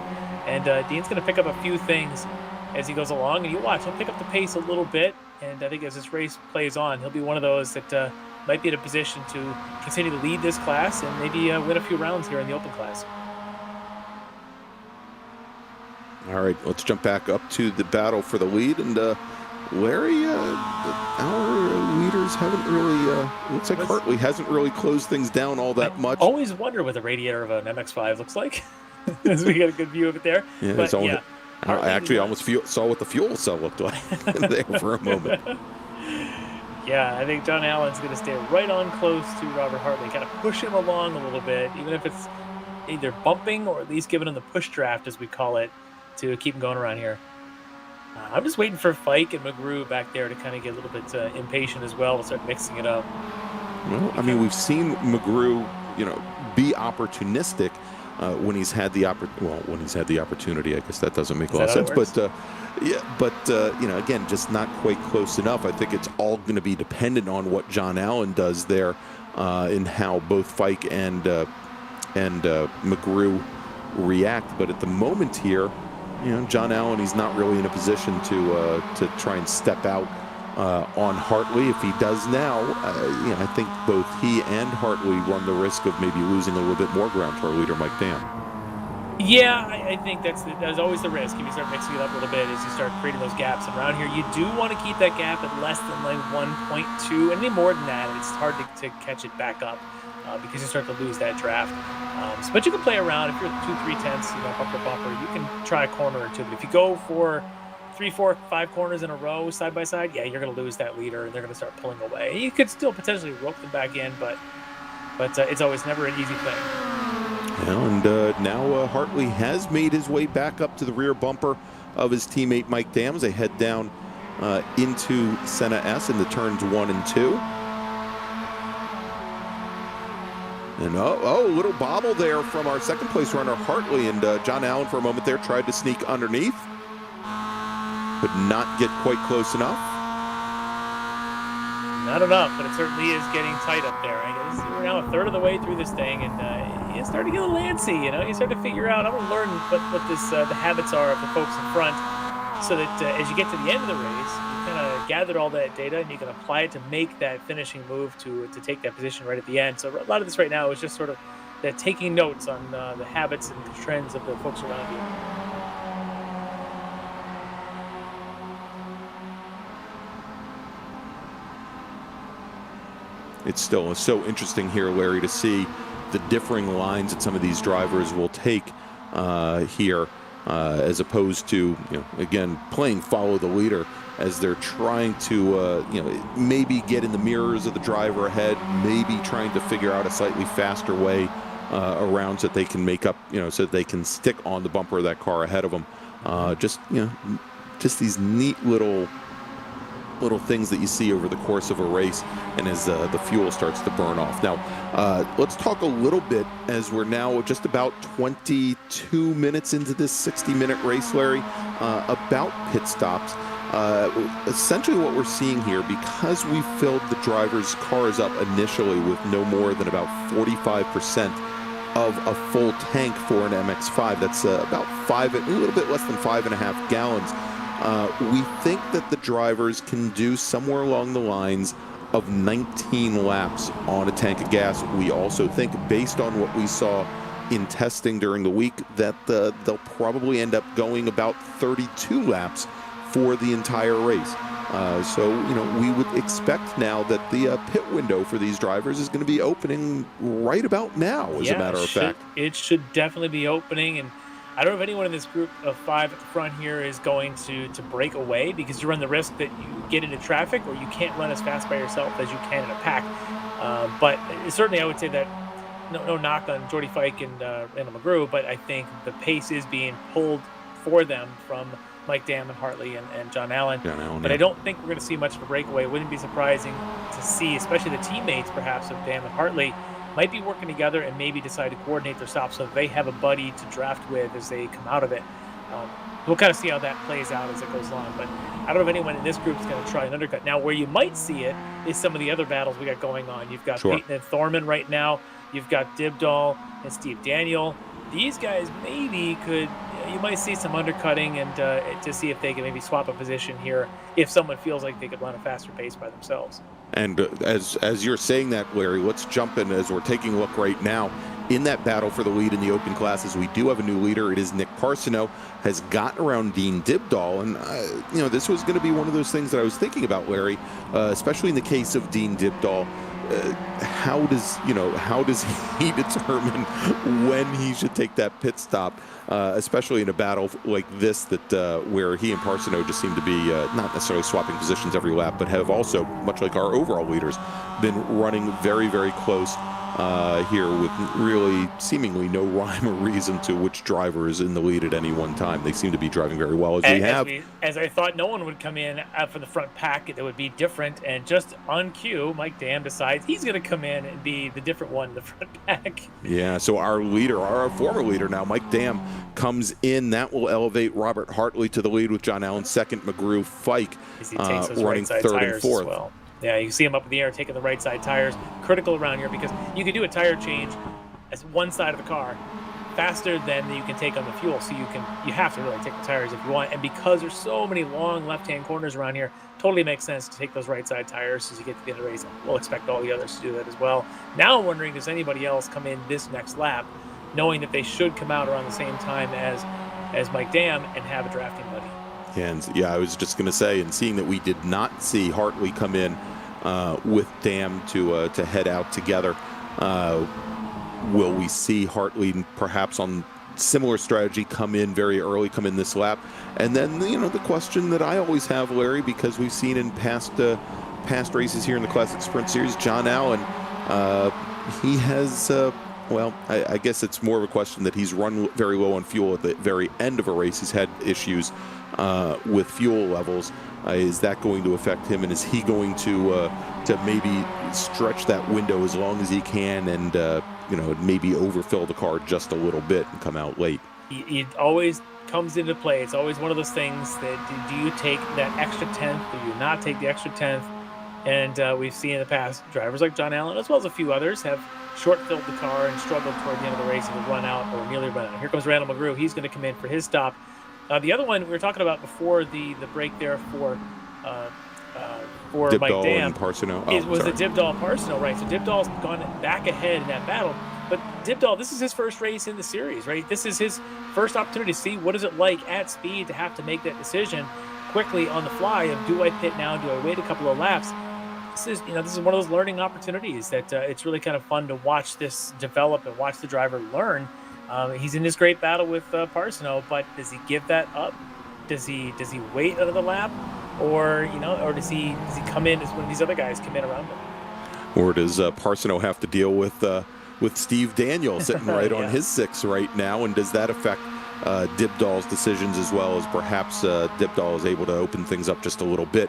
And Dean's going to pick up a few things as he goes along. And you watch, he'll pick up the pace a little bit. And I think as this race plays on, he'll be one of those that might be in a position to continue to lead this class and maybe win a few rounds here in the open class. All right, let's jump back up to the battle for the lead. And Larry, our leaders haven't really, looks like Hartley hasn't really closed things down all that much. Always wonder what the radiator of an MX-5 looks like, as we get a good view of it there. Yeah, but, yeah. I actually almost saw what the fuel cell looked like there for a moment. Yeah, I think John Allen's going to stay right on close to Robert Hartley, kind of push him along a little bit, even if it's either bumping or at least giving him the push draft, as we call it, to keep him going around here. I'm just waiting for Fike and McGrew back there to kind of get a little bit impatient as well, to start mixing it up. Well, I mean, we've seen McGrew, you know, be opportunistic when he's had the opportunity. I guess that doesn't make a lot of sense, but you know, again, just not quite close enough. I think it's all going to be dependent on what John Allen does there, in how both Fike and McGrew react. But at the moment here, you know, John Allen, he's not really in a position to try and step out on Hartley. If he does now, you know, I think both he and Hartley run the risk of maybe losing a little bit more ground to our leader, Mike Dam. Yeah, I think that's always the risk. If you start mixing it up a little bit, as you start creating those gaps around here, you do want to keep that gap at less than like 1.2, and any more than that, it's hard to catch it back up because you start to lose that draft. But you can play around. If you're 2-3 tenths, you know, bumper bumper, you can try a corner or two. But if you go for 3, 4, 5 corners in a row, side by side, yeah, you're going to lose that leader, and they're going to start pulling away. You could still potentially rope them back in, but it's always never an easy thing. Well, and now Hartley has made his way back up to the rear bumper of his teammate Mike Dam as they head down into Senna S into turns 1 and 2. And a little bobble there from our second place runner Hartley, and John Allen for a moment there tried to sneak underneath, but not get quite close enough. Not enough, but it certainly is getting tight up there. I guess we're now a third of the way through this thing, and you start to get a little antsy. You know, you start to figure out. I'm going to learn what this the habits are of the folks in front, so that as you get to the end of the race, you kind of gathered all that data and you can apply it to make that finishing move to take that position right at the end. So a lot of this right now is just sort of that taking notes on the habits and the trends of the folks around you. It's still so interesting here, Larry, to see the differing lines that some of these drivers will take here, as opposed to, you know, again, playing follow the leader as they're trying to, maybe get in the mirrors of the driver ahead, maybe trying to figure out a slightly faster way around so that they can make up, so that they can stick on the bumper of that car ahead of them. Just these neat little things that you see over the course of a race, and as the fuel starts to burn off. Now, let's talk a little bit, as we're now just about 22 minutes into this 60-minute race, Larry, about pit stops. Essentially what we're seeing here, because we filled the drivers' cars up initially with no more than about 45% of a full tank for an MX-5, that's about a little bit less than 5.5 gallons. We think that the drivers can do somewhere along the lines of 19 laps on a tank of gas. We also think, based on what we saw in testing during the week, that they'll probably end up going about 32 laps for the entire race. So we would expect now that the pit window for these drivers is going to be opening right about now, as a matter of fact. It should definitely be opening, and I don't know if anyone in this group of 5 at the front here is going to break away, because you run the risk that you get into traffic, or you can't run as fast by yourself as you can in a pack. But certainly I would say that no knock on Jordy Fike and Randall McGrew, but I think the pace is being pulled for them from Mike Dam and Hartley and John Allen. But I don't think we're going to see much of a breakaway. It wouldn't be surprising to see, especially the teammates perhaps of Dam and Hartley, might be working together and maybe decide to coordinate their stops so that they have a buddy to draft with as they come out of it. We'll kind of see how that plays out as it goes along. But I don't know if anyone in this group is going to try an undercut. Now, where you might see it is some of the other battles we got going on. You've got Peyton and Thorman right now. You've got Dibdahl and Steve Daniel. These guys maybe you might see some undercutting and to see if they can maybe swap a position here if someone feels like they could run a faster pace by themselves. And as you're saying that, Larry, let's jump in as we're taking a look right now. In that battle for the lead in the open classes, we do have a new leader. It is Nick Parsono, has gotten around Dean Dibdahl. And, this was going to be one of those things that I was thinking about, Larry, especially in the case of Dean Dibdahl. How does he determine when he should take that pit stop, especially in a battle like this that where he and Parsono just seem to be not necessarily swapping positions every lap, but have also, much like our overall leaders, been running very, very close here with really seemingly no rhyme or reason to which driver is in the lead at any one time. They seem to be driving very well, as I thought no one would come in for the front pack that would be different, and just on cue, Mike Dam decides he's going to come in and be the different one in the front pack. Yeah, so our former leader now, Mike Dam, comes in. That will elevate Robert Hartley to the lead with John Allen second, McGrew, Fike running third and fourth. Well. Yeah, you see him up in the air taking the right side tires. Critical around here, because you can do a tire change as one side of the car faster than you can take on the fuel. So you have to really take the tires if you want. And because there's so many long left-hand corners around here, totally makes sense to take those right side tires as you get to the end of the race. We'll expect all the others to do that as well. Now I'm wondering, does anybody else come in this next lap knowing that they should come out around the same time as Mike Dam and have a drafting buddy? And yeah, I was just going to say, and seeing that we did not see Hartley come in with Dam to head out together, will we see Hartley perhaps on similar strategy come in very early, come in this lap? And then the question that I always have, Larry, because we've seen in past races here in the Classic Sprint Series, John Allen, he has. I guess it's more of a question that he's run very low on fuel at the very end of a race. He's had issues with fuel levels. Is that going to affect him, and is he going to maybe stretch that window as long as he can and maybe overfill the car just a little bit and come out late? It always comes into play. It's always one of those things that do you take that extra tenth, do you not take the extra tenth? And we've seen in the past drivers like John Allen, as well as a few others, have short-filled the car and struggled toward the end of the race and have run out or nearly run out. Here comes Randall McGrew. He's going to come in for his stop. The other one we were talking about before the break there for Mike Dam was the Dibdahl Parsono, right? So Dibdahl's gone back ahead in that battle. But Dibdahl, this is his first race in the series, right? This is his first opportunity to see what is it like at speed to have to make that decision quickly on the fly of, do I pit now? Do I wait a couple of laps? This is one of those learning opportunities that it's really kind of fun to watch this develop and watch the driver learn. He's in this great battle with Parsono, but does he give that up? Does he wait another lap? or or does he come in as one of these other guys come in around him? Or does Parsono have to deal with Steve Daniel sitting right on his 6 right now, and does that affect Dibdall's decisions as well, as perhaps Dibdall is able to open things up just a little bit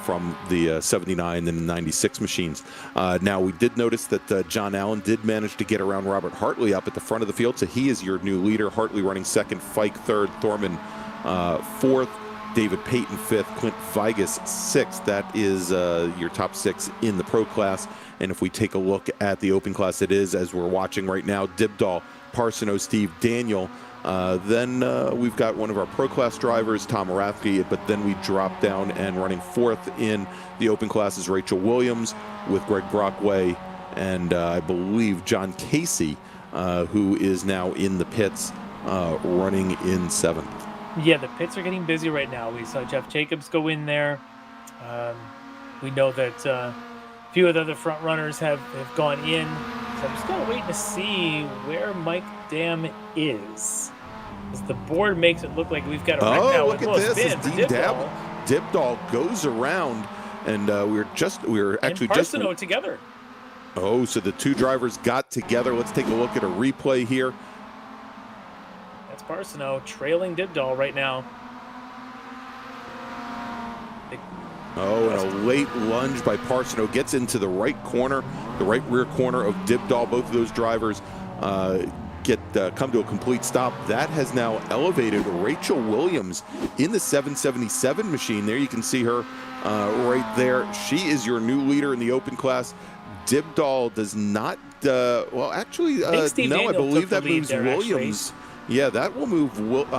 from the 79 and 96 machines. Now, we did notice that John Allen did manage to get around Robert Hartley up at the front of the field, so he is your new leader. Hartley running 2nd, Fike 3rd, Thorman 4th, David Payton 5th, Clint Vigas 6th. That is your top 6 in the pro class. And if we take a look at the open class, it is, as we're watching right now, Dibdall, Parsono, Steve Daniel. Then we've got one of our pro class drivers, Tom Arathke, but then we drop down, and running 4th in the open class is Rachel Williams with Greg Brockway and I believe John Casey, who is now in the pits running in 7th. Yeah, the pits are getting busy right now. We saw Jeff Jacobs go in there. We know that a few of the other front runners have gone in. So I'm just kind of waiting to see where Mike Dam is. As the board makes it look like we've got a wreck now. Look at this. Dibdall goes around, and we were actually just together. Oh, so the 2 drivers got together. Let's take a look at a replay here. That's Parsono trailing Dibdall right now. Oh, and a late lunge by Parsono gets into the right corner, the right rear corner of Dibdall. Both of those drivers come to a complete stop. That has now elevated Rachel Williams in the 777 machine. There you can see her right there. She is your new leader in the open class. Dibdall does not, well, actually, no, I believe that moves Williams. Yeah, that will move with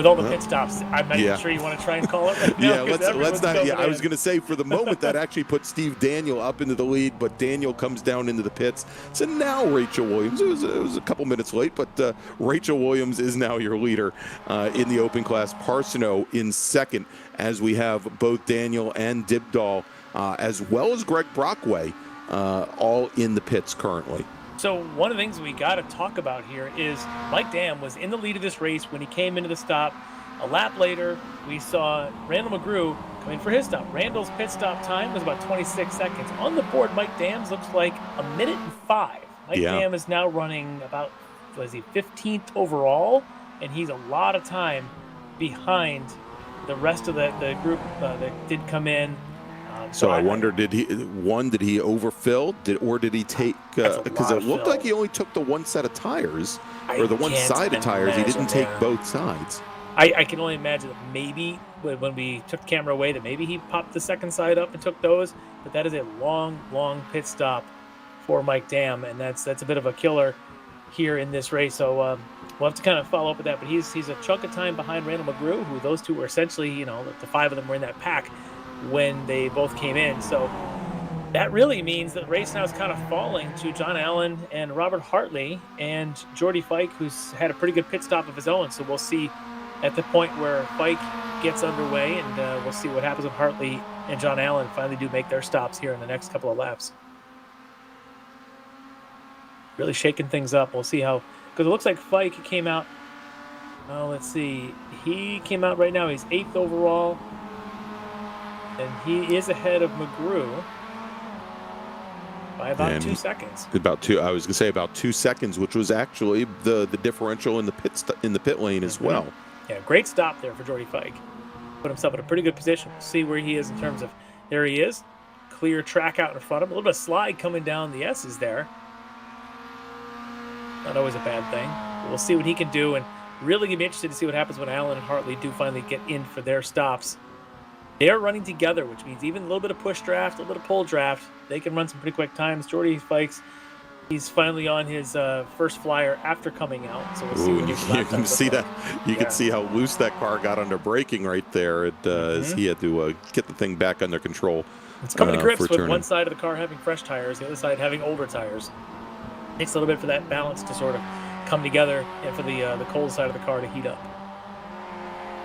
all the pit stops. I'm not even sure you want to try and call it right now. let's not. Yeah, I was going to say, for the moment, that actually puts Steve Daniel up into the lead, but Daniel comes down into the pits. So now Rachel Williams, it was a couple minutes late, but Rachel Williams is now your leader in the open class. Parsono in 2nd, as we have both Daniel and Dibdall, as well as Greg Brockway, all in the pits currently. So one of the things we got to talk about here is Mike Dam was in the lead of this race when he came into the stop. A lap later, we saw Randall McGrew come in for his stop. Randall's pit stop time was about 26 seconds. On the board, Mike Dam's looks like 1:05. Mike Dam is now running about, 15th overall, and he's a lot of time behind the rest of the group that did come in. So I wonder, did he overfill, or did he take? Because it looked like he only took the one set of tires, or the one side of tires. He didn't take both sides. I can only imagine that maybe when we took the camera away, that maybe he popped the second side up and took those. But that is a long pit stop for Mike Dam, and that's a bit of a killer here in this race. So we'll have to kind of follow up with that. But he's a chunk of time behind Randall McGrew, who those two were essentially, the 5 of them were in that pack when they both came in. So that really means that the race now is kind of falling to John Allen and Robert Hartley and Jordy Fike, who's had a pretty good pit stop of his own. So we'll see at the point where Fike gets underway, and we'll see what happens when Hartley and John Allen finally do make their stops here in the next couple of laps. Really shaking things up. We'll see how, because it looks like Fike came out, let's see, he came out right now, he's 8th overall, and he is ahead of McGrew by about 2 seconds. I was going to say about 2 seconds, which was actually the differential in the pit lane as well. Yeah, great stop there for Jordy Fike. Put himself in a pretty good position. We'll see where he is in terms of, there he is. Clear track out in front of him. A little bit of slide coming down the S's there. Not always a bad thing. But we'll see what he can do, and really going to be interested to see what happens when Allen and Hartley do finally get in for their stops. They're running together, which means even a little bit of push draft, a little bit of pull draft, they can run some pretty quick times. Jordy Fike's, he's finally on his first flyer after coming out. So we'll see what his you can see that. You can see how loose that car got under braking right there. As he had to get the thing back under control. It's coming to grips with one side of the car having fresh tires, the other side having older tires. Takes a little bit for that balance to sort of come together, and for the cold side of the car to heat up.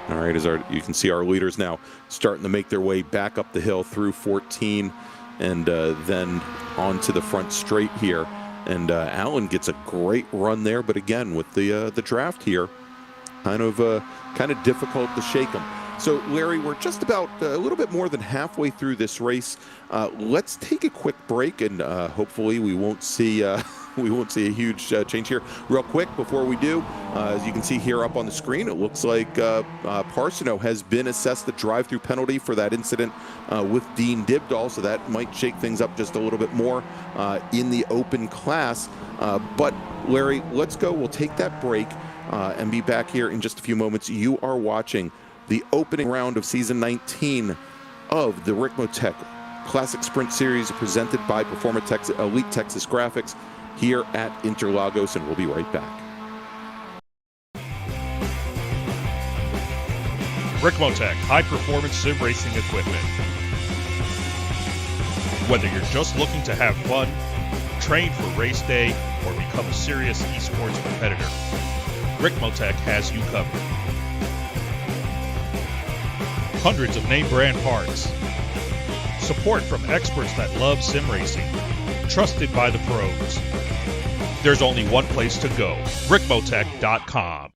All right, you can see our leaders now starting to make their way back up the hill through 14, and then onto the front straight here. And Allen gets a great run there, but again with the draft here, kind of difficult to shake him. So, Larry, we're just about a little bit more than halfway through this race. Let's take a quick break, and hopefully we won't see we won't see a huge change here. Real quick, before we do, as you can see here up on the screen, it looks like Parsino has been assessed the drive-through penalty for that incident with Dean Dibdahl, so that might shake things up just a little bit more in the open class. But, Larry, let's go. We'll take that break and be back here in just a few moments. You are watching the opening round of Season 19 of the Ricmotech Classic Sprint Series presented by Performatech Elite Texas Graphics here at Interlagos, and we'll be right back. Ricmotech, high-performance sim racing equipment. Whether you're just looking to have fun, train for race day, or become a serious esports competitor, Ricmotech has you covered. Hundreds of name brand parts. Support from experts that love sim racing. Trusted by the pros. There's only one place to go, Ricmotech.com.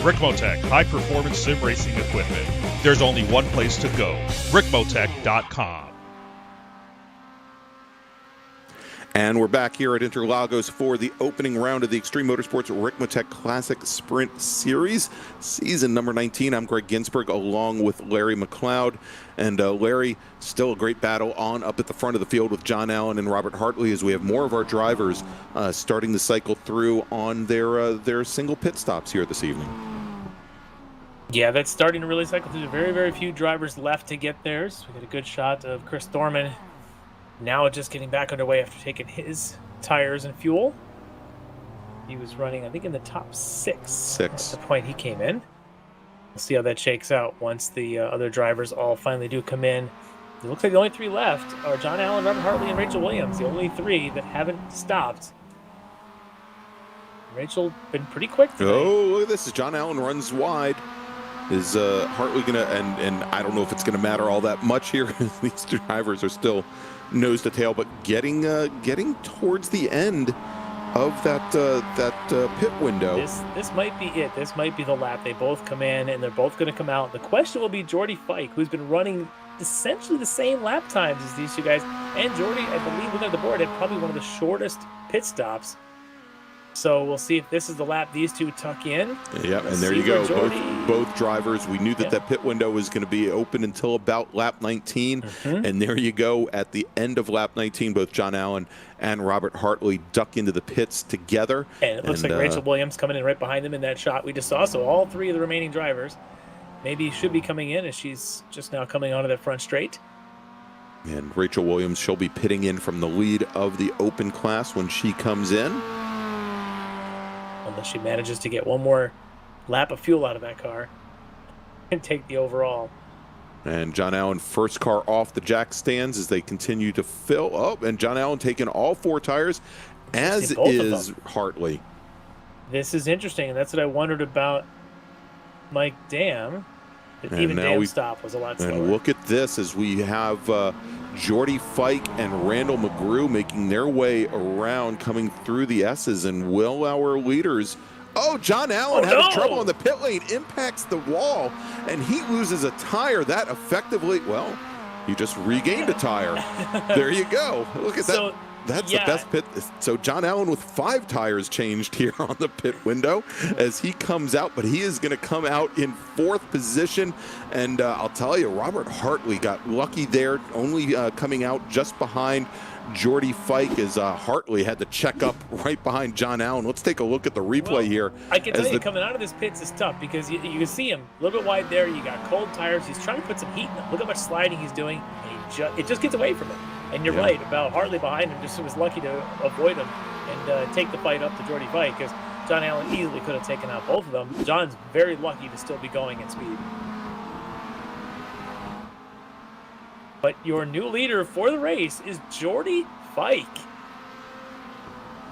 Ricmotech, high-performance sim racing equipment. There's only one place to go, Ricmotech.com. And we're back here at Interlagos for the opening round of the Extreme Motorsports Ricmotech Classic Sprint Series, season number 19. I'm Greg Ginsberg along with Larry McLeod. And Larry, still a great battle on up at the front of the field with John Allen and Robert Hartley as we have more of our drivers starting to cycle through on their single pit stops here this evening. Yeah, that's starting to really cycle through. Very, very few drivers left to get theirs. We got a good shot of Chris Thorman now just getting back underway after taking his tires and fuel. He was running, I think, in the top six at the point he came in. We'll see how that shakes out once the other drivers all finally do come in. It looks like the only three left are John Allen, Robert Hartley, and Rachel Williams, the only three that haven't stopped. Rachel been pretty quick today. Oh, look at this. John Allen runs wide. Is Hartley going to, and I don't know if it's going to matter all that much here. These drivers are still nose to tail, but getting towards the end of that pit window. This might be it. This might be the lap. They both come in, and they're both going to come out. The question will be Jordy Fike, who's been running essentially the same lap times as these two guys. And Jordy, I believe, looking at the board, had probably one of the shortest pit stops. So we'll see if this is the lap these two tuck in. Yeah, and there you go. Both drivers. We knew that pit window was going to be open until about lap 19. And there you go. At the end of lap 19, both John Allen and Robert Hartley duck into the pits together. And it looks like Rachel Williams coming in right behind them in that shot we just saw. So all three of the remaining drivers maybe should be coming in as she's just now coming onto that front straight. And Rachel Williams, she'll be pitting in from the lead of the open class when she comes in. Unless she manages to get one more lap of fuel out of that car and take the overall. And John Allen, first car off the jack stands as they continue to fill up. And John Allen taking all four tires, as is Hartley. This is interesting, and that's what I wondered about Mike Dam. Even Dam's stop was a lot slower. And look at this as we have Jordy Fike and Randall McGrew making their way around, coming through the S's. And will our leaders... Oh, John Allen having trouble in the pit lane, impacts the wall, and he loses a tire. That effectively, well, he just regained a tire. There you go. Look at that. That's Yeah. the best pit. So John Allen with 5 tires changed here on the pit window as he comes out, but he is going to come out in 4th position. And I'll tell you, Robert Hartley got lucky there, only coming out just behind Jordy Fike as Hartley had to check up right behind John Allen. Let's take a look at the replay here. I can tell you, coming out of this pits is tough because you can see him a little bit wide there. You got cold tires. He's trying to put some heat in them. Look how much sliding he's doing. And it just gets away from him. And you're right about Hartley behind him. Just was lucky to avoid him and take the fight up to Jordy Fike because John Allen easily could have taken out both of them. John's very lucky to still be going at speed. But your new leader for the race is Jordy Fike.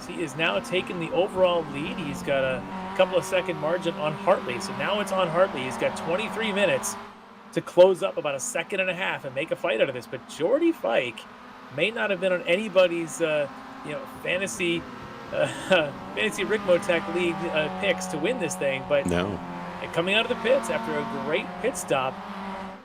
He is now taking the overall lead. He's got a couple of second margin on Hartley. So now it's on Hartley. He's got 23 minutes to close up about a second and a half and make a fight out of this. But Jordy Fike may not have been on anybody's fantasy Ricmotech league picks to win this thing. But coming out of the pits after a great pit stop,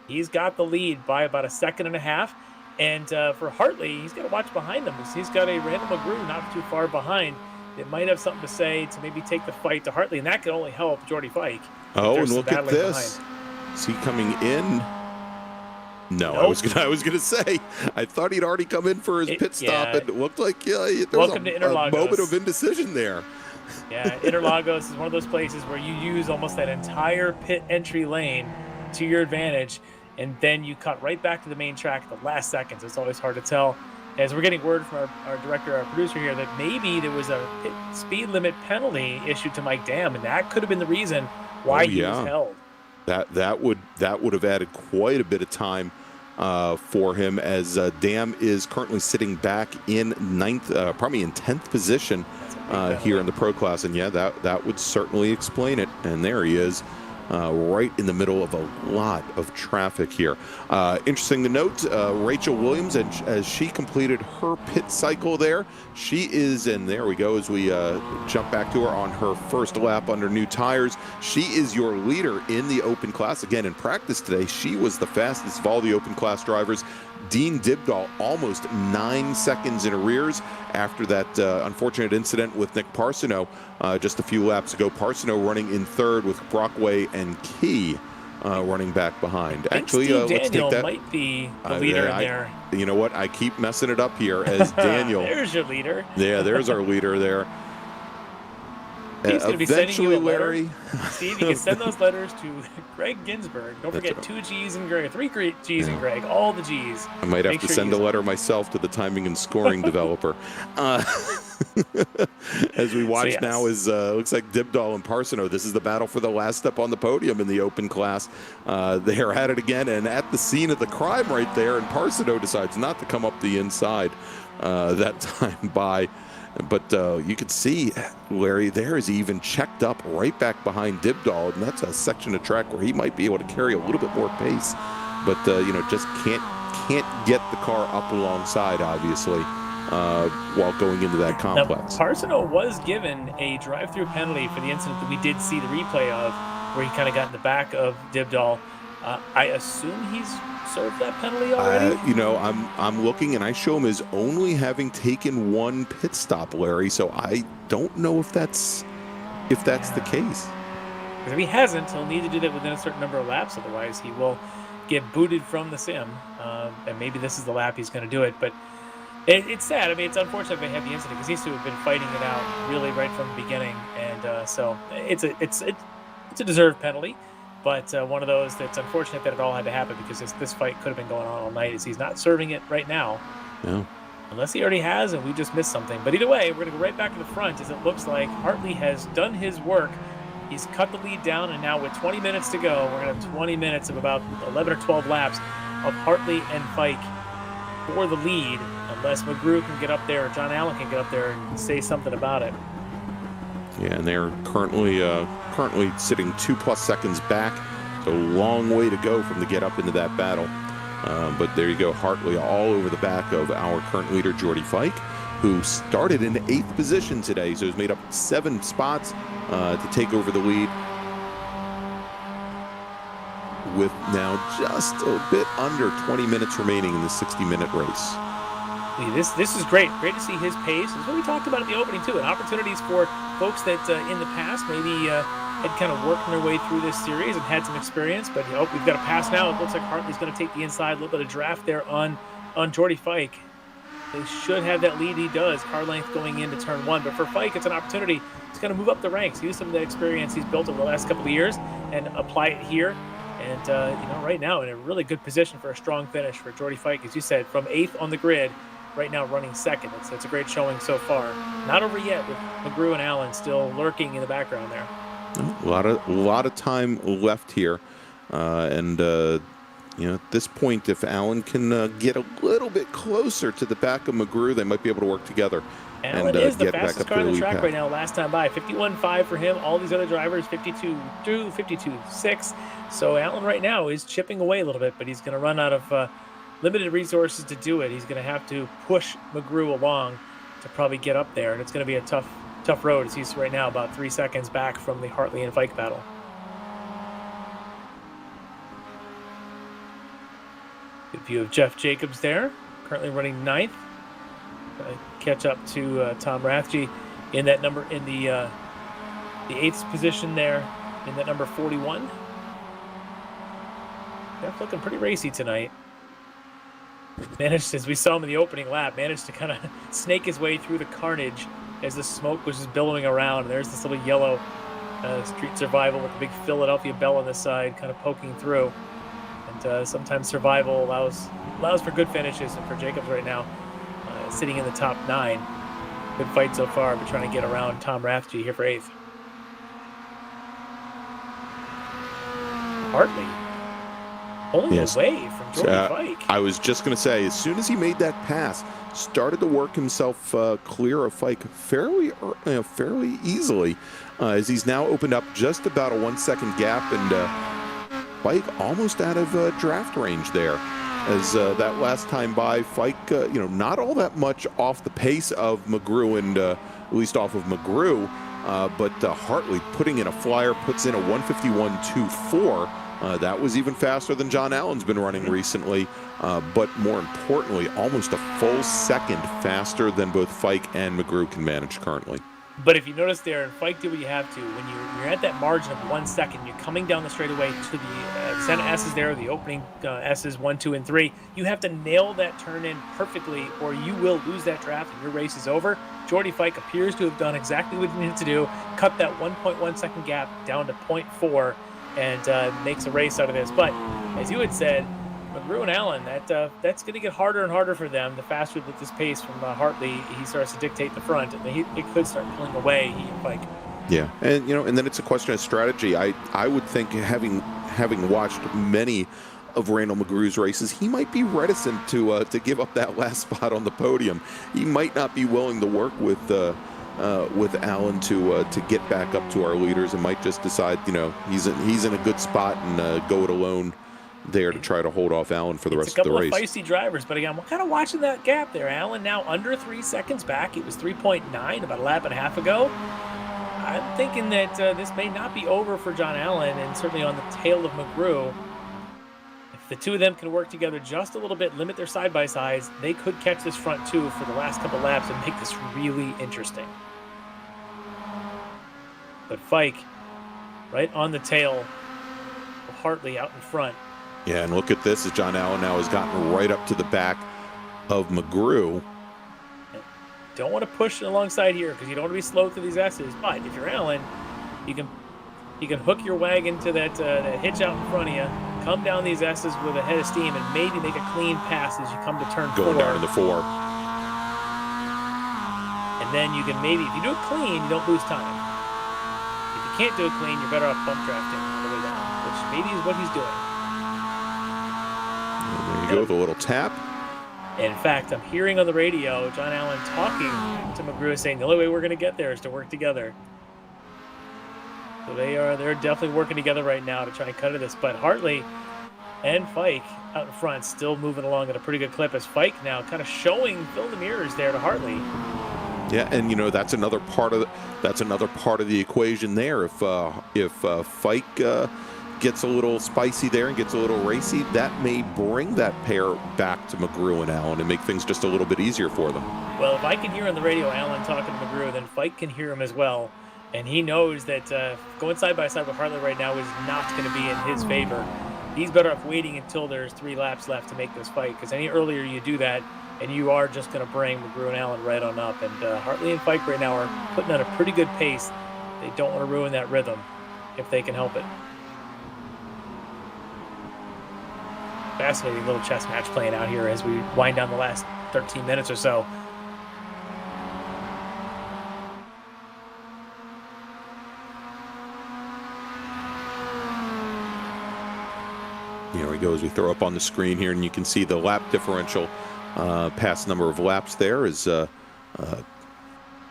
he's got the lead by about a second and a half. And for Hartley, he's got to watch behind him. He's got a Randall McGrew not too far behind. It might have something to say to maybe take the fight to Hartley, and that could only help Jordy Fike. Oh, and look at this. Is he coming in? No, nope. I was gonna say. I thought he'd already come in for his pit stop, and it looked like there was a moment of indecision there. Yeah, Interlagos is one of those places where you use almost that entire pit entry lane to your advantage, and then you cut right back to the main track at the last seconds. It's always hard to tell. As we're getting word from our director, our producer here, that maybe there was a pit speed limit penalty issued to Mike Dam, and that could have been the reason why he was held. That would have added quite a bit of time for him, as Dam is currently sitting back in 9th, probably in 10th position here in the pro class, and that would certainly explain it. And there he is. Right in the middle of a lot of traffic here. Interesting to note, Rachel Williams, as she completed her pit cycle there, she is, and there we go as we jump back to her on her first lap under new tires. She is your leader in the open class. Again, in practice today, she was the fastest of all the open class drivers. Dean Dibdahl almost 9 seconds in arrears after that unfortunate incident with Nick Parsono just a few laps ago. Parsono running in 3rd with Brockway and Key running back behind. Actually, let's take that. Might be the leader in there. You know what? I keep messing it up here as Daniel. There's your leader. Yeah, there's our leader there. He's going to be sending you a letter. Larry. Steve, you can send those letters to Greg Ginsburg. Don't forget 2 G's in Greg, 3 G's in Greg, all the G's. I might have to send a letter myself to the timing and scoring developer. As we watch now is looks like Dibdahl and Parsono. This is the battle for the last step on the podium in the open class. They are at it again, and at the scene of the crime right there, and Parsono decides not to come up the inside that time by. But you can see, Larry, there is even checked up right back behind Dibdahl, and that's a section of track where he might be able to carry a little bit more pace, but just can't get the car up alongside, obviously, while going into that complex. Now, Parsono was given a drive-through penalty for the incident that we did see the replay of, where he kind of got in the back of Dibdahl. I assume he's served that penalty already? I'm looking, and I show him as only having taken 1 pit stop, Larry. So I don't know if that's the case. Because if he hasn't, he'll need to do that within a certain number of laps. Otherwise, he will get booted from the sim. And maybe this is the lap he's going to do it. But it's sad. I mean, it's unfortunate they had the incident because he used to have been fighting it out really right from the beginning. And so it's a deserved penalty. But one of those that's unfortunate that it all had to happen because this fight could have been going on all night, as he's not serving it right now. Yeah. Unless he already has and we just missed something. But either way, we're going to go right back to the front, as it looks like Hartley has done his work. He's cut the lead down, and now with 20 minutes to go, we're going to have 20 minutes of about 11 or 12 laps of Hartley and Fike for the lead, unless McGrew can get up there or John Allen can get up there and say something about it. Yeah, and they're currently sitting 2+ seconds back. It's a long way to go from the get up into that battle. But there you go, Hartley all over the back of our current leader, Jordy Fike, who started in 8th position today. So he's made up 7 spots to take over the lead, with now just a bit under 20 minutes remaining in the 60-minute race. This is great. Great to see his pace. It's what we talked about at the opening too, and opportunities for folks that in the past maybe had kind of worked their way through this series and had some experience. But we've got a pass now. It looks like Hartley's going to take the inside. A little bit of draft there on Jordy Fike. They should have that lead. He does. Car length going into turn 1. But for Fike, it's an opportunity. He's going to move up the ranks, use some of that experience he's built over the last couple of years, and apply it here. And right now in a really good position for a strong finish for Jordy Fike, as you said, from 8th on the grid. Right now running 2nd. It's a great showing so far. Not over yet with McGrew and Allen still lurking in the background there. A lot of time left here, at this point, if Allen can get a little bit closer to the back of McGrew, they might be able to work together. Allen is the fastest car on the track right now. Last time by 51.5 for him. All these other drivers 52.2, 52.6. So Allen right now is chipping away a little bit, but he's going to run out of limited resources to do it. He's going to have to push McGrew along to probably get up there, and it's going to be a tough road, as he's right now about 3 seconds back from the Hartley and Fike battle. Good view of Jeff Jacobs there, currently running 9th. Catch up to Tom Rathje in that number, in the 8th position there, in that number 41. Jeff looking pretty racy tonight. Managed, as we saw him in the opening lap, managed to kind of snake his way through the carnage as the smoke was just billowing around. And there's this little yellow Street Survival with a big Philadelphia bell on the side kind of poking through. And sometimes survival allows for good finishes. And for Jacobs right now, sitting in the top 9. Good fight so far, but trying to get around Tom Rathje here for 8th. Hartley pulling away from Jordy Fike. I was just going to say, as soon as he made that pass, started to work himself clear of Fike fairly easily, as he's now opened up just about a 1 second gap, and Fike almost out of draft range there. As that last time by, Fike, not all that much off the pace of McGrew, and at least off of McGrew, but Hartley putting in a flyer, puts in a 151.24. That was even faster than John Allen's been running recently, but more importantly, almost a full second faster than both Fike and McGrew can manage currently. But if you notice there, and Fike did what you have to, when you're at that margin of 1 second, you're coming down the straightaway to the center S's there, the opening S's 1, 2, and 3. You have to nail that turn in perfectly, or you will lose that draft and your race is over. Jordy Fike appears to have done exactly what he needed to do, cut that 1.1 second gap down to 0.4, and makes a race out of this. But as you had said, McGrew and Allen, that's going to get harder and harder for them. The faster that this pace from Hartley, he starts to dictate the front, and it could start pulling away, he and Fike. Yeah, and and then it's a question of strategy. I would think, having watched many of Randall McGrew's races, he might be reticent to give up that last spot on the podium. He might not be willing to work with Allen to get back up to our leaders, and might just decide, he's in a good spot and go it alone there to try to hold off Allen for the rest of the race. A couple of feisty drivers, but again, we're kind of watching that gap there. Allen now under 3 seconds back. It was 3.9 about a lap and a half ago. I'm thinking that this may not be over for John Allen, and certainly on the tail of McGrew. If the two of them can work together just a little bit, limit their side-by-sides, they could catch this front two for the last couple laps and make this really interesting. But Fike, right on the tail of Hartley out in front. Yeah, and look at this, as John Allen now has gotten right up to the back of McGrew. Don't want to push alongside here because you don't want to be slow through these S's. But if you're Allen, you can hook your wagon to that hitch out in front of you, come down these S's with a head of steam, and maybe make a clean pass as you come to turn 4. Going down to the 4. And then you can maybe, if you do it clean, you don't lose time. If you can't do it clean, you're better off bump drafting on the way down, which maybe is what he's doing. And there you go, the little tap. And in fact, I'm hearing on the radio John Allen talking to McGrew, saying the only way we're going to get there is to work together. So they're definitely working together right now to try and cut to this. But Hartley and Fike out in front, still moving along at a pretty good clip, as Fike now kind of showing Phil the mirrors there to Hartley. Yeah, and that's another part of the equation there. If Fike gets a little spicy there and gets a little racy, that may bring that pair back to McGrew and Allen and make things just a little bit easier for them. Well, if I can hear on the radio Allen talking to McGrew, then Fike can hear him as well. And he knows that going side by side with Hartley right now is not going to be in his favor. He's better off waiting until there's 3 laps left to make this fight, because any earlier you do that, and you are just going to bring McGrew and Allen right on up. And Hartley and Fike right now are putting on a pretty good pace. They don't want to ruin that rhythm if they can help it. Fascinating little chess match playing out here as we wind down the last 13 minutes or so. Here we go as we throw up on the screen here, and you can see the lap differential past number of laps there as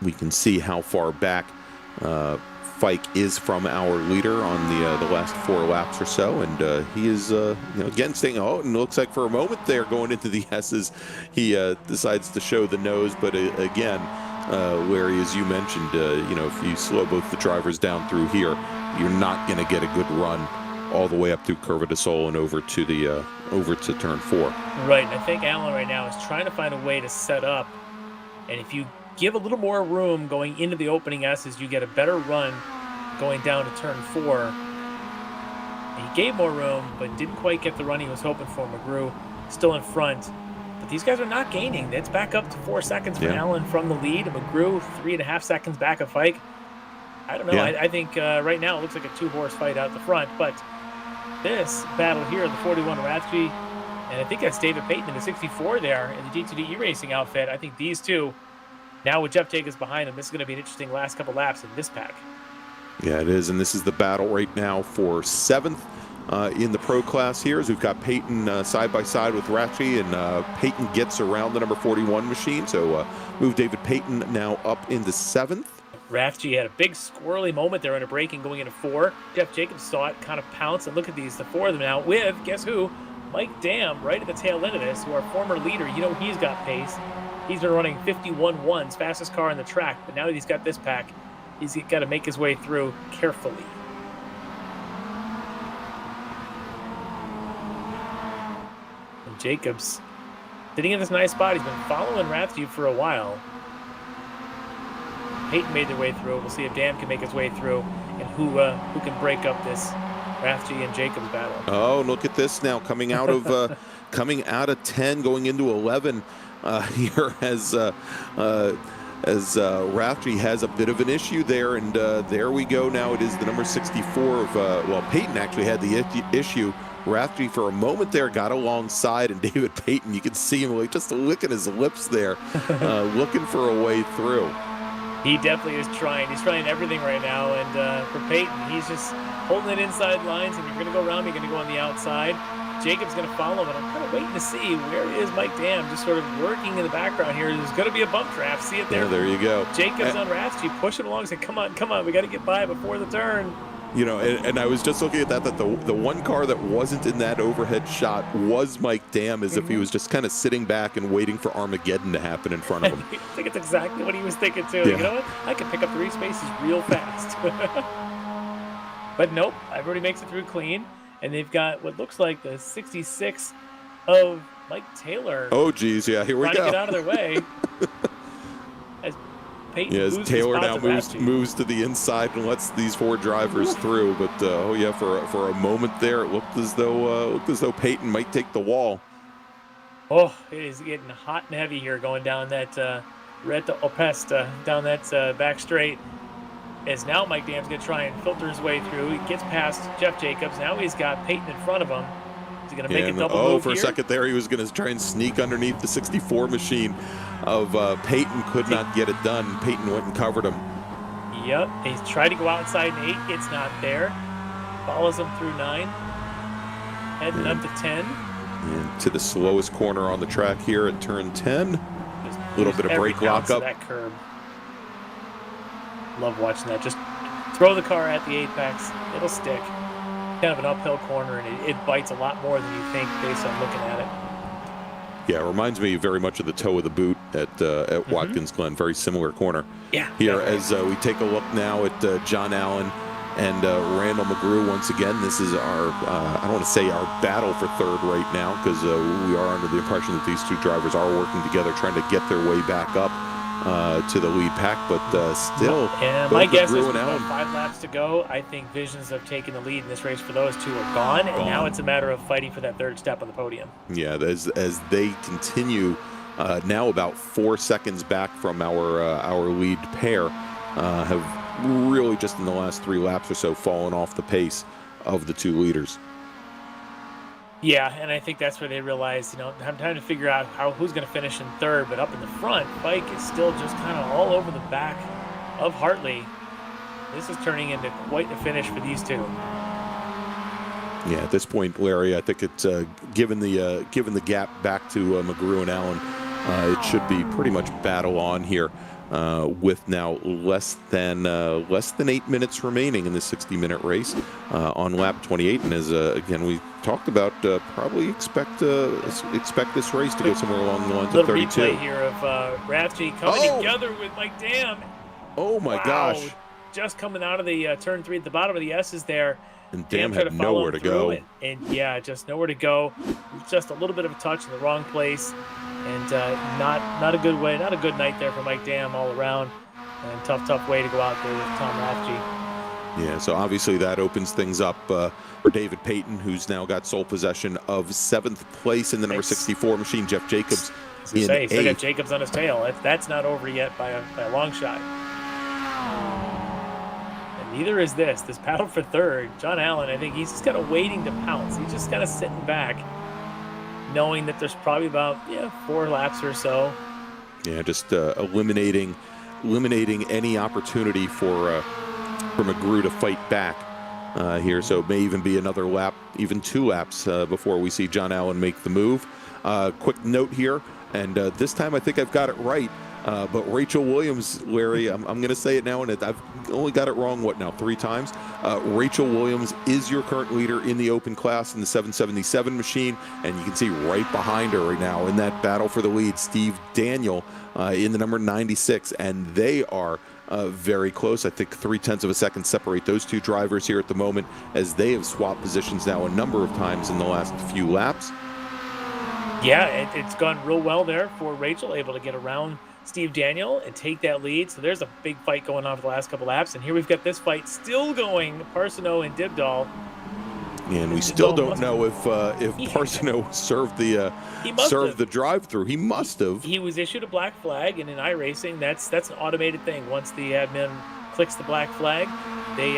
we can see how far back Fike is from our leader on the last 4 laps or so, and he is again staying out, and it looks like for a moment there going into the S's he decides to show the nose, but again Larry, as you mentioned, if you slow both the drivers down through here, you're not going to get a good run all the way up through Curva de Sol and over to the over to turn 4. Right, and I think Allen right now is trying to find a way to set up, and if you give a little more room going into the opening S's, you get a better run going down to turn 4. And he gave more room, but didn't quite get the run he was hoping for. McGrew still in front, but these guys are not gaining. It's back up to 4 seconds for Allen from the lead, and McGrew 3.5 seconds back of Fike. I don't know. I think right now it looks like a 2-horse fight out the front, but this battle here, the 41 Rathje, and I think that's David Payton in the 64 there in the D2D iRacing outfit. I think these two, now with Jeff Jacobs behind them, this is going to be an interesting last couple laps in this pack. Yeah, it is, and this is the battle right now for 7th in the pro class here, as we've got Payton side by side with Rathje, and Payton gets around the number 41 machine, so move David Payton now up into 7th. Rathje had a big squirrely moment there under braking going into 4. Jeff Jacobs saw it, kind of pounced, and look at these, the 4 of them now with, guess who? Mike Dam right at the tail end of this, who our former leader. He's got pace. He's been running 51.1s, fastest car on the track, but now that he's got this pack, he's got to make his way through carefully. And Jacobs sitting in this nice spot. He's been following Rathje for a while. Payton made their way through. We'll see if Dan can make his way through, and who can break up this Rathje and Jacobs battle. Oh, look at this now, coming out of 10, going into 11 here as Rathje has a bit of an issue there, and there we go. Now it is the number 64 of Payton actually had the issue. Rathje for a moment there got alongside, and David Payton, you can see him just licking his lips there, looking for a way through. He definitely is trying. He's trying everything right now, and for Payton, he's just holding it inside lines, and you're going to go around, you're going to go on the outside. Jacob's going to follow him, and I'm kind of waiting to see where is Mike Dam, just sort of working in the background here. There's going to be a bump draft. See it there? Yeah, there you go. Jacobs on Rathje pushing along, saying, come on, we got to get by before the turn. And I was just looking at that the one car that wasn't in that overhead shot was Mike Dam, as if he was just kind of sitting back and waiting for Armageddon to happen in front of him. I think it's exactly what he was thinking too. Yeah. You know what? I can pick up 3 spaces real fast. But nope, everybody makes it through clean, and they've got what looks like the 66 of Mike Taylor. Oh geez, yeah, here we go. Trying to get out of their way. As Taylor now moves to the inside and lets these 4 drivers through, but for a moment there, it looked as though Payton might take the wall. Oh, it is getting hot and heavy here going down that Reta Opesta, down that back straight. As now Mike Dam's going to try and filter his way through. He gets past Jeff Jacobs. Now he's got Payton in front of him. Is he going to make a double move for here? A second there, he was going to try and sneak underneath the 64 machine of Payton. Could not get it done. Payton went and covered him. Yep, he's tried to go outside in 8. It's not there. Follows him through 9. Heading up to 10. And to the slowest corner on the track here at turn 10. A little bit of brake lockup. That curb. Love watching that. Just throw the car at the apex. It'll stick. Kind of an uphill corner, and it bites a lot more than you think based on looking at it. Yeah, it reminds me very much of the toe of the boot at Watkins Glen. Very similar corner. Yeah. Here, as we take a look now at John Allen and Randall McGrew once again. This is our, I don't want to say our battle for third right now, because we are under the impression that these two drivers are working together, trying to get their way back up to the lead pack, but still. And my guess is with 5 laps to go, I think visions of taking the lead in this race for those two are gone, and now it's a matter of fighting for that third step on the podium. Yeah, as they continue, now about 4 seconds back from our lead pair, have really just in the last 3 laps or so fallen off the pace of the 2 leaders. Yeah, and I think that's where they realize, I'm trying to figure out who's going to finish in third, but up in the front, Bike is still just kind of all over the back of Hartley. This is turning into quite the finish for these two. Yeah, at this point, Larry, I think it's given the gap back to McGrew and Allen, it should be pretty much battle on here. With now less than 8 minutes remaining in the 60-minute race on lap 28, and as again we talked about, probably expect this race to go somewhere along the lines of 32. Replay here of Rathje coming together with Mike Dam. Oh my gosh! Just coming out of the turn 3 at the bottom of the S's there. And Dam had nowhere to go. And yeah, just nowhere to go. Just a little bit of a touch in the wrong place. And not a good way, not a good night there for Mike Dam all around. And tough way to go out there with Tom Rathje. Yeah, so obviously that opens things up for David Payton, who's now got sole possession of 7th place in the number 64 machine. Jeff Jacobs in 8th. Still got Jacobs on his tail. That's not over yet by a long shot. And neither is this battle for third. John Allen, I think he's just kind of waiting to pounce. He's just kind of sitting back, knowing that there's probably about 4 laps or so. Yeah, just eliminating any opportunity for McGrew to fight back here. So it may even be another lap, even 2 laps before we see John Allen make the move. Quick note here, and this time I think I've got it right. But Rachel Williams, Larry, I'm going to say it now, and I've only got it wrong, 3 times? Rachel Williams is your current leader in the open class in the 777 machine, and you can see right behind her right now in that battle for the lead, Steve Daniel in the number 96, and they are very close. I think 0.3 of a second separate those 2 drivers here at the moment, as they have swapped positions now a number of times in the last few laps. Yeah, it's gone real well there for Rachel, able to get around Steve Daniel and take that lead. So there's a big fight going on for the last couple laps, and here we've got this fight still going. Parsono and Dibdall. And we still don't know if Parsono served the drive-through. He must have. He was issued a black flag, and in iRacing, that's an automated thing. Once the admin clicks the black flag, then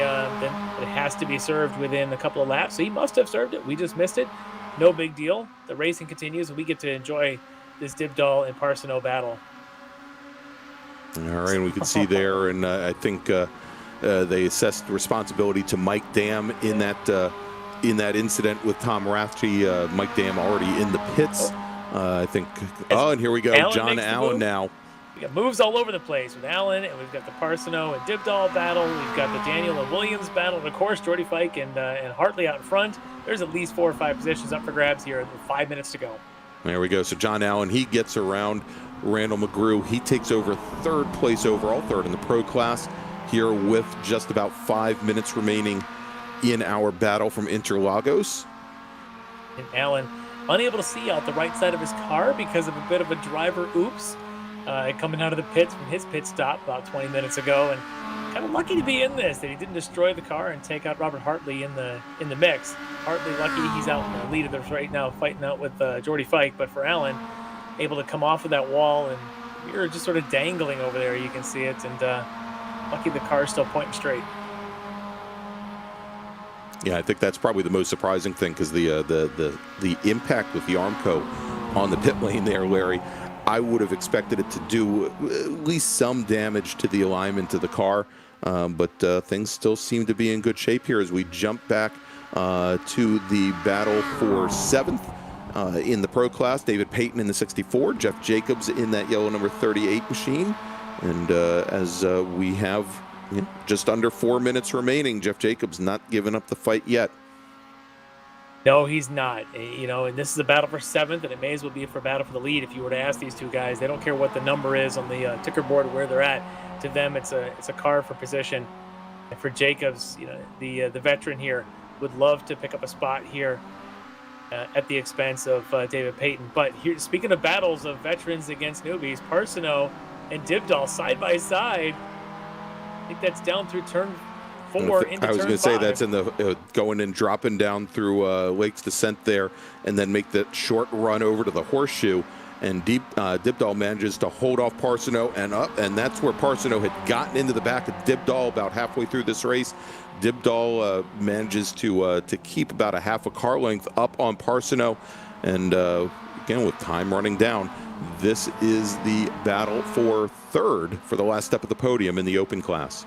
it has to be served within a couple of laps. So he must have served it. We just missed it. No big deal. The racing continues, and we get to enjoy this Dibdall and Parsono battle. All right, and we can see there, and I think they assessed responsibility to Mike Dam in that incident with Tom Rathje. Mike Dam already in the pits. I think. And here we go, John Allen now. We got moves all over the place with Allen, and we've got the Parsono and Dibdall battle. We've got the Daniel and Williams battle, and of course Jordy Fike and Hartley out in front. There's at least 4 or 5 positions up for grabs here with 5 minutes to go. There we go. So John Allen, he gets around Randall McGrew. He takes over 3rd place overall, 3rd in the pro class here with just about 5 minutes remaining in our battle from Interlagos. And Allen unable to see out the right side of his car because of a bit of a driver oops coming out of the pits from his pit stop about 20 minutes ago, and kind of lucky to be in this, that he didn't destroy the car and take out Robert Hartley in the mix. Hartley lucky he's out in the lead of this right now, fighting out with Jordy Fike, but for Allen, able to come off of that wall, and we were just sort of dangling over there. You can see it, and lucky the car's still pointing straight. Yeah, I think that's probably the most surprising thing, because the impact with the Armco on the pit lane there, Larry, I would have expected it to do at least some damage to the alignment of the car, but things still seem to be in good shape here as we jump back to the battle for 7th in the pro class. David Payton in the 64, Jeff Jacobs in that yellow number 38 machine, and as we have just under 4 minutes remaining, Jeff Jacobs not giving up the fight yet. No, he's not. And this is a battle for 7th, and it may as well be for a battle for the lead. If you were to ask these 2 guys, they don't care what the number is on the ticker board where they're at. To them, it's a car for position. And for Jacobs, the veteran here would love to pick up a spot here at the expense of David Payton. But here, speaking of battles of veterans against newbies, Parsino and Dibdall side by side. I think that's down through turn 4 into turn 5. I was going to say that's in the going and dropping down through Lake's Descent there, and then make the short run over to the horseshoe. And Dibdall manages to hold off Parsino and up, and that's where Parsino had gotten into the back of Dibdall about halfway through this race. Dibdall manages to keep about a half a car length up on Parsino, and again with time running down, this is the battle for third for the last step of the podium in the open class.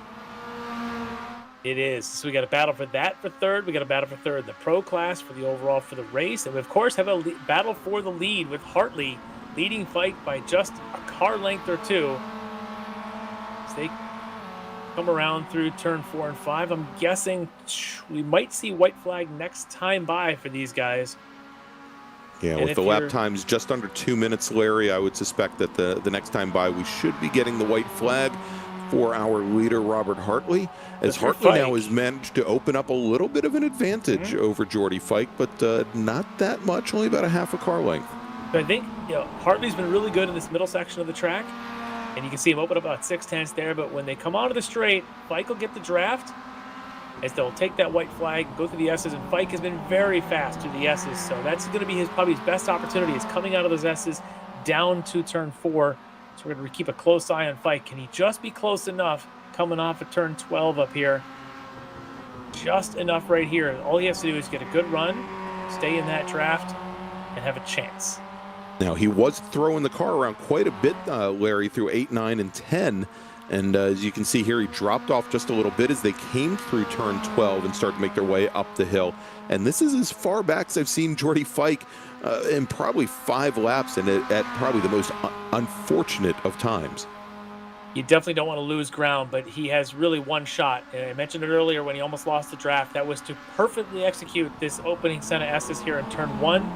It is. So we got a battle for that for third. We got a battle for third in the pro class for the overall for the race, and we of course have a battle for the lead with Hartley leading fight by just a car length or two. As they come around through turn 4 and 5, I'm guessing we might see white flag next time by for these guys. Yeah, and with the lap times just under 2 minutes, Larry, I would suspect that the next time by we should be getting the white flag for our leader, Robert Hartley, as Hartley now has managed to open up a little bit of an advantage over Jordy Fike, but not that much, only about a half a car length. But I think Hartley's been really good in this middle section of the track, and you can see him open up about 6/10 there, but when they come onto the straight, Fike will get the draft, as they'll take that white flag, go through the S's, and Fike has been very fast through the S's, so that's going to be probably his best opportunity, is coming out of those S's down to turn 4. So we're going to keep a close eye on Fike. Can he just be close enough coming off of turn 12 up here? Just enough right here. All he has to do is get a good run, stay in that draft, and have a chance. Now, he was throwing the car around quite a bit, Larry, through 8, 9, and 10. And as you can see here, he dropped off just a little bit as they came through turn 12 and started to make their way up the hill. And this is as far back as I've seen Jordy Fike in probably 5 laps, and at probably the most unfortunate of times. You definitely don't want to lose ground, but he has really one shot. And I mentioned it earlier when he almost lost the draft. That was to perfectly execute this opening set of S's here in turn 1.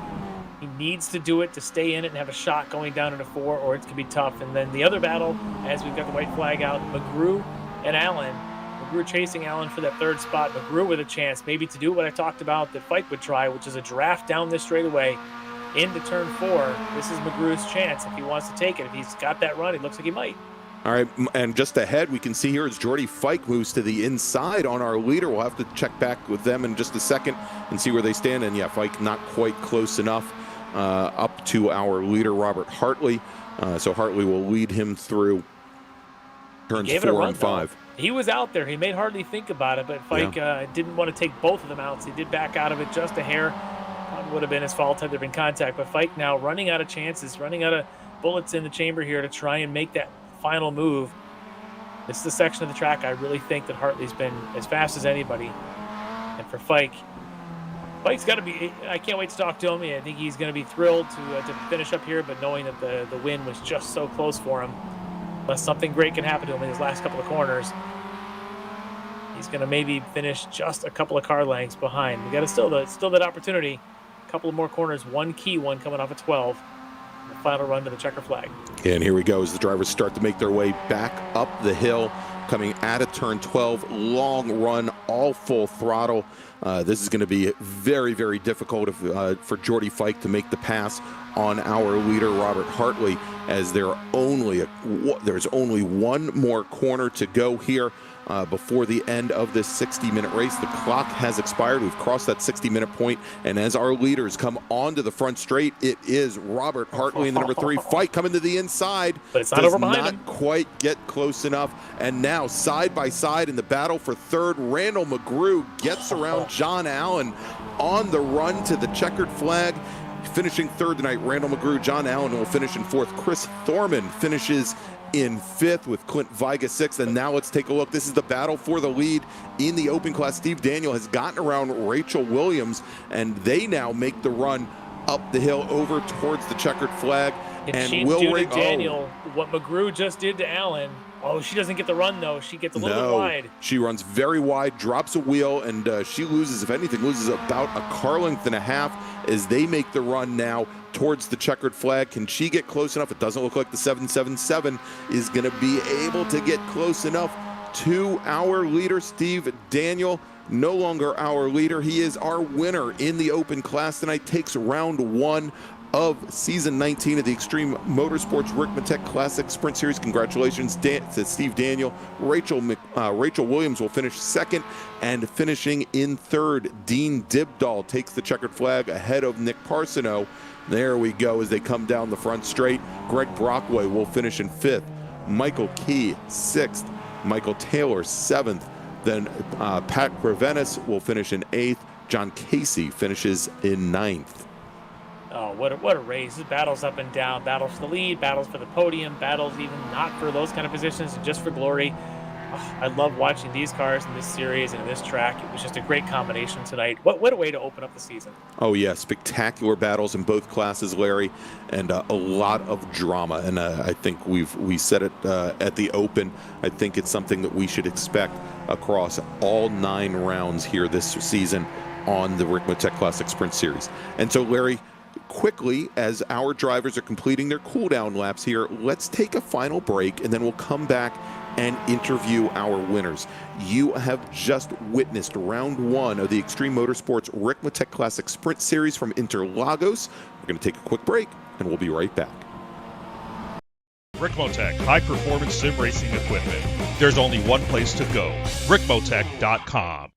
He needs to do it to stay in it and have a shot going down into 4, or it's going to be tough. And then the other battle, as we've got the white flag out, McGrew and Allen. McGrew chasing Allen for that third spot. McGrew with a chance maybe to do what I talked about that Fike would try, which is a draft down this straightaway into turn 4. This is McGrew's chance if he wants to take it. If he's got that run, it looks like he might. All right, and just ahead, we can see here as Jordy Fike moves to the inside on our leader. We'll have to check back with them in just a second and see where they stand. And yeah, Fike not quite close enough up to our leader, Robert Hartley. So Hartley will lead him through turns 4 and 5. Though. He was out there. He made hardly think about it, but Fike didn't want to take both of them out. So he did back out of it just a hair. Probably would have been his fault had there been contact. But Fike now running out of chances, running out of bullets in the chamber here to try and make that final move. This is the section of the track I really think that Hartley's been as fast as anybody. And for Fike's got to be, I can't wait to talk to him. I think he's going to be thrilled to finish up here, but knowing that the win was just so close for him, unless something great can happen to him in his last couple of corners, he's going to maybe finish just a couple of car lengths behind. We got still that opportunity. A couple of more corners, one key one coming off of 12. The final run to the checker flag. And here we go as the drivers start to make their way back up the hill, coming out of turn 12. Long run, all full throttle. This is going to be very, very difficult for Jordy Fike to make the pass on our leader, Robert Hartley, as there's only one more corner to go here before the end of this 60-minute race. The clock has expired. We've crossed that 60-minute point, and as our leaders come onto the front straight, it is Robert Hartley in the number 3. Fike coming to the inside. But it's not over behind him. Quite get close enough. And now, side by side in the battle for third, Randall McGrew gets around John Allen on the run to the checkered flag. Finishing third tonight, Randall McGrew. John Allen will finish in 4th. Chris Thorman finishes in 5th with Clint Viga 6th. And now let's take a look. This is the battle for the lead in the open class. Steve Daniel has gotten around Rachel Williams, and they now make the run up the hill over towards the checkered flag. And she do to Daniel what McGrew just did to Allen. Oh, she doesn't get the run, though. She gets a little bit wide. She runs very wide, drops a wheel, and she loses, if anything, about a car length and a half as they make the run now towards the checkered flag. Can she get close enough? It doesn't look like the 777 is going to be able to get close enough to our leader, Steve Daniel. No longer our leader. He is our winner in the open class tonight. Takes round 1 of season 19 of the Extreme Motorsports Ricmotech Classic Sprint Series. Congratulations to Steve Daniel. Rachel Williams will finish second, and finishing in third, Dean Dibdahl takes the checkered flag ahead of Nick Parsono. There we go as they come down the front straight. Greg Brockway will finish in 5th. Michael Key 6th. Michael Taylor 7th. Then Pat Prevenis will finish in 8th. John Casey finishes in 9th. Oh, what a race. Battles up and down, battles for the lead, battles for the podium, battles even not for those kind of positions, just for glory. Oh, I love watching these cars in this series and in this track. It was just a great combination tonight. What a way to open up the season. Oh, yeah. Spectacular battles in both classes, Larry, and a lot of drama. And I think we said it at the Open. I think it's something that we should expect across all 9 rounds here this season on the Ricmotech Classic Sprint Series. And so, Larry, quickly, as our drivers are completing their cool-down laps here, let's take a final break, and then we'll come back and interview our winners. You have just witnessed round 1 of the Extreme Motorsports Ricmotech Classic Sprint Series from Interlagos. We're going to take a quick break, and we'll be right back. Ricmotech, high-performance sim racing equipment. There's only one place to go, ricmotech.com.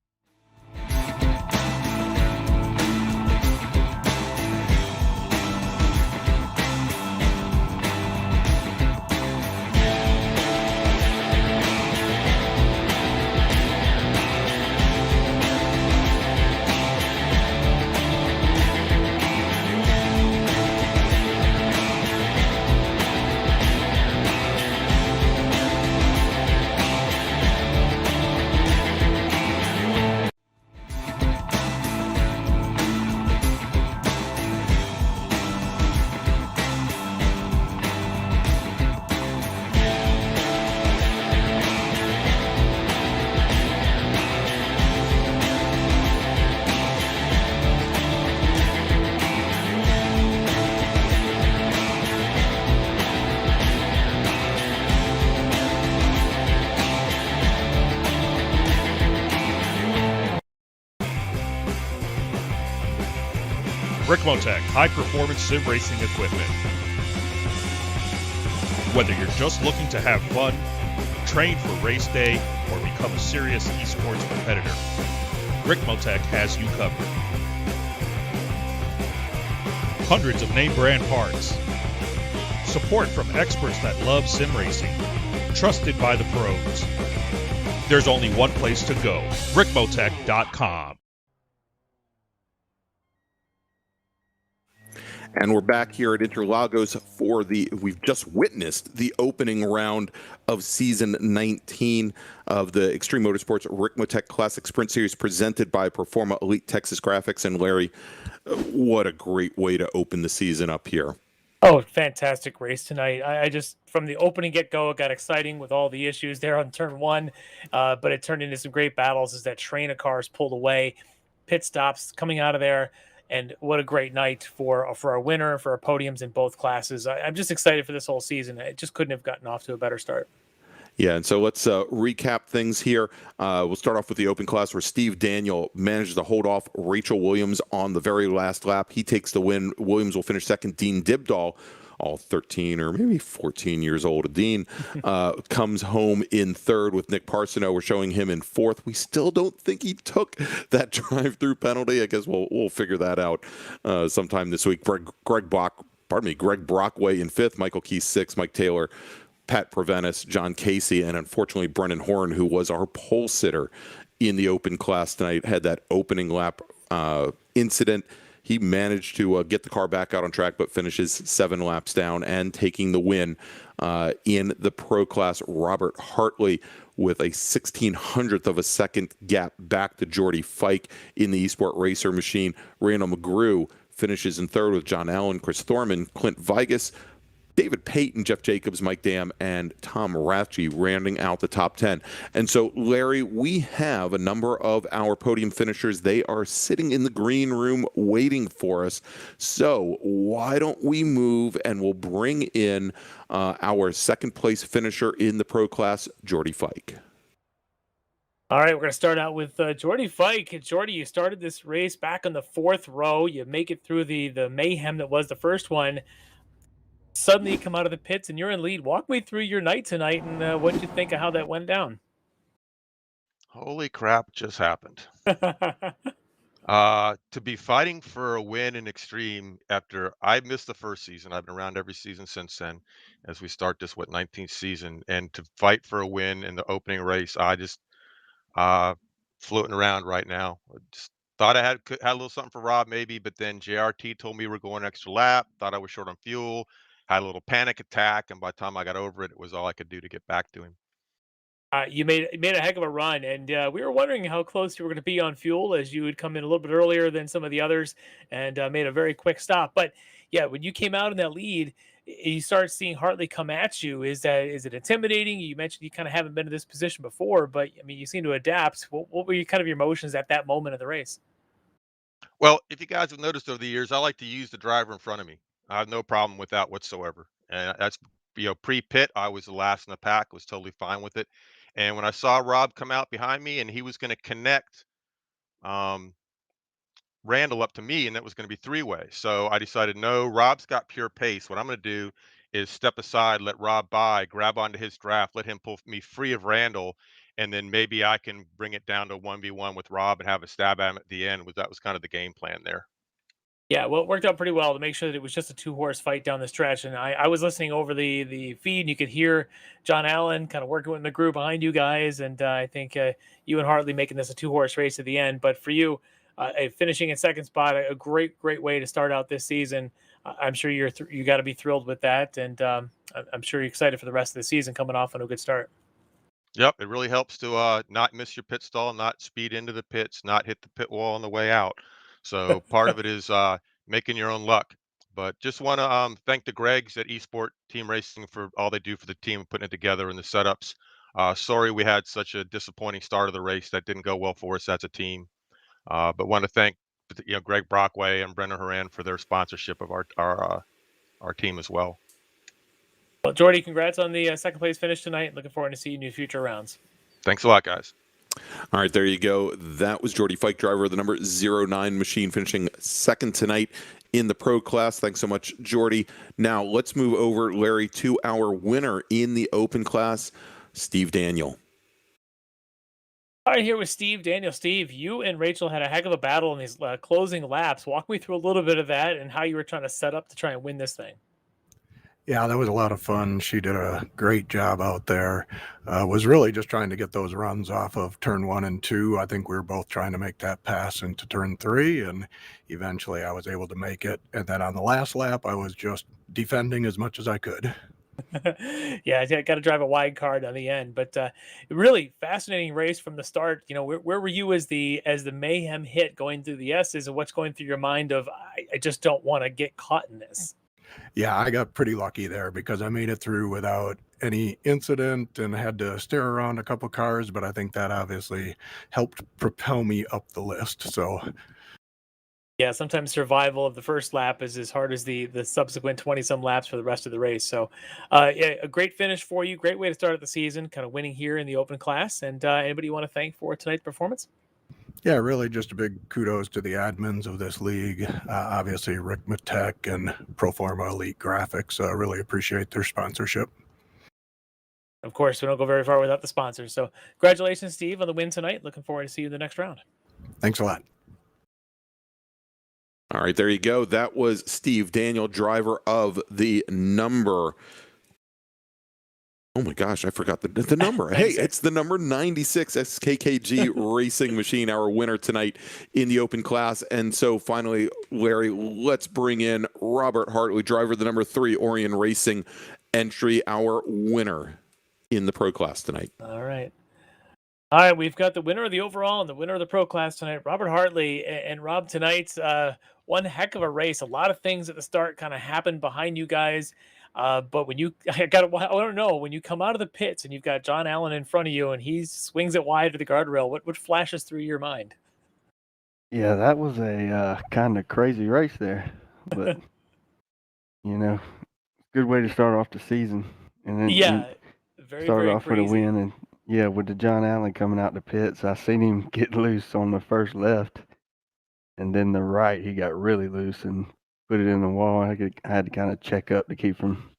Ricmotech, high-performance sim racing equipment. Whether you're just looking to have fun, train for race day, or become a serious esports competitor, Ricmotech has you covered. Hundreds of name-brand parts. Support from experts that love sim racing. Trusted by the pros. There's only one place to go, ricmotech.com. And we're back here at Interlagos for we've just witnessed the opening round of season 19 of the Extreme Motorsports Ricmotech Classic Sprint Series presented by Performa Elite Texas Graphics. And Larry, what a great way to open the season up here. Oh, fantastic race tonight. I just, from the opening get-go, it got exciting with all the issues there on turn 1, but it turned into some great battles as that train of cars pulled away, pit stops coming out of there. And what a great night for our winner, for our podiums in both classes. I'm just excited for this whole season. It just couldn't have gotten off to a better start. Yeah, and so let's recap things here. We'll start off with the open class where Steve Daniel managed to hold off Rachel Williams on the very last lap. He takes the win. Williams will finish second. Dean Dibdahl, all 13 or maybe 14 years old. Dean comes home in third with Nick Parsono. We're showing him in 4th. We still don't think he took that drive-through penalty. I guess we'll figure that out sometime this week. Greg Brockway in 5th. Michael Key 6th. Mike Taylor, Pat Prevenis, John Casey, and unfortunately Brennan Horn, who was our pole sitter in the open class tonight, had that opening lap incident. He managed to get the car back out on track, but finishes 7 laps down and taking the win in the pro class. Robert Hartley with a 1/1600th of a second gap back to Jordy Fike in the Esports Racer machine. Randall McGrew finishes in 3rd with John Allen, Chris Thorman, Clint Vigas, David Payton, Jeff Jacobs, Mike Dam, and Tom Ratchey rounding out the top 10. And so, Larry, we have a number of our podium finishers. They are sitting in the green room waiting for us. So why don't we move and we'll bring in our second place finisher in the pro class, Jordy Fike. All right, we're going to start out with Jordy Fike. Jordy, you started this race back on the 4th row. You make it through the mayhem that was the first one. Suddenly you come out of the pits and you're in lead. Walk me through your night tonight and what you think of how that went down. Holy crap just happened. To be fighting for a win in Extreme after I missed the first season, I've been around every season since then, as we start this 19th season, and to fight for a win in the opening race, I just floating around right now. I just thought I had a little something for Rob maybe, but then JRT told me we're going an extra lap. Thought I was short on fuel, had a little panic attack, and by the time I got over it, it was all I could do to get back to him. You made a heck of a run, and we were wondering how close you were going to be on fuel, as you would come in a little bit earlier than some of the others, and made a very quick stop. But yeah, when you came out in that lead, you start seeing Hartley come at you. Is it intimidating? You mentioned you kind of haven't been in this position before, but I mean, you seem to adapt. What were your emotions at that moment of the race? Well, if you guys have noticed over the years, I like to use the driver in front of me. I have no problem with that whatsoever. And that's, pre-pit, I was the last in the pack, was totally fine with it. And when I saw Rob come out behind me and he was going to connect um, Randall up to me, and that was going to be three-way. So I decided, no, Rob's got pure pace. What I'm going to do is step aside, let Rob by, grab onto his draft, let him pull me free of Randall, and then maybe I can bring it down to 1v1 with Rob and have a stab at him at the end. That was kind of the game plan there. Yeah, well, it worked out pretty well to make sure that it was just a two-horse fight down the stretch. And I was listening over the feed, and you could hear John Allen kind of working with the group behind you guys. And I think you and Hartley making this a two-horse race at the end. But for you, finishing in second spot, a great way to start out this season. I'm sure you got to be thrilled with that, and I'm sure you're excited for the rest of the season coming off on a good start. Yep, it really helps to not miss your pit stall, not speed into the pits, not hit the pit wall on the way out. So part of it is making your own luck. But just want to thank the Gregs at Esport Team Racing for all they do for the team, putting it together and the setups. Sorry we had such a disappointing start of the race that didn't go well for us as a team. But want to thank Greg Brockway and Brendan Horan for their sponsorship of our team as well. Well, Jordy, congrats on the second place finish tonight. Looking forward to seeing you in future rounds. Thanks a lot, guys. All right, there you go. That was Jordy Fike, driver of the number 09 machine, finishing second tonight in the pro class. Thanks so much, Jordy. Now let's move over, Larry, to our winner in the open class, Steve Daniel. All right, here with Steve Daniel. Steve, you and Rachel had a heck of a battle in these closing laps. Walk me through a little bit of that and how you were trying to set up to try and win this thing. Yeah, that was a lot of fun. She did a great job out there. Was really just trying to get those runs off of turn 1 and 2. I think we were both trying to make that pass into turn 3, and eventually I was able to make it. And then on the last lap, I was just defending as much as I could. Yeah, I got to drive a wide card on the end, but really fascinating race from the start. Where were you as the mayhem hit going through the S's, and what's going through your mind of I just don't want to get caught in this? Yeah, I got pretty lucky there because I made it through without any incident and had to stare around a couple cars, but I think that obviously helped propel me up the list. So yeah, sometimes survival of the first lap is as hard as the subsequent 20-some laps for the rest of the race. So yeah, a great finish for you. Great way to start the season, kind of winning here in the open class. And anybody you want to thank for tonight's performance? yeah, really just a big kudos to the admins of this league. Obviously, Ricmotech and Proforma Elite Graphics. Really appreciate their sponsorship. Of course, we don't go very far without the sponsors. So congratulations, Steve, on the win tonight. Looking forward to see you in the next round. Thanks a lot. All right, there you go. That was Steve Daniel, driver of the number. Oh my gosh, I forgot the number. Hey, it's the number 96 SKKG Racing Machine, our winner tonight in the open class. And so finally, Larry, let's bring in Robert Hartley, driver of the number 3 Orion Racing entry, our winner in the pro class tonight. All right. All right, we've got the winner of the overall and the winner of the pro class tonight, Robert Hartley. And Rob, tonight's one heck of a race. A lot of things at the start kind of happened behind you guys. But when I don't know, when you come out of the pits and you've got John Allen in front of you and he swings it wide to the guardrail, what flashes through your mind? Yeah, that was a kind of crazy race there, but good way to start off the season, and then yeah, start off with a win, and Yeah, with the John Allen coming out the pits, I seen him get loose on the first left, and then the right, he got really loose and put it in the wall. I had to kind of check up to keep from.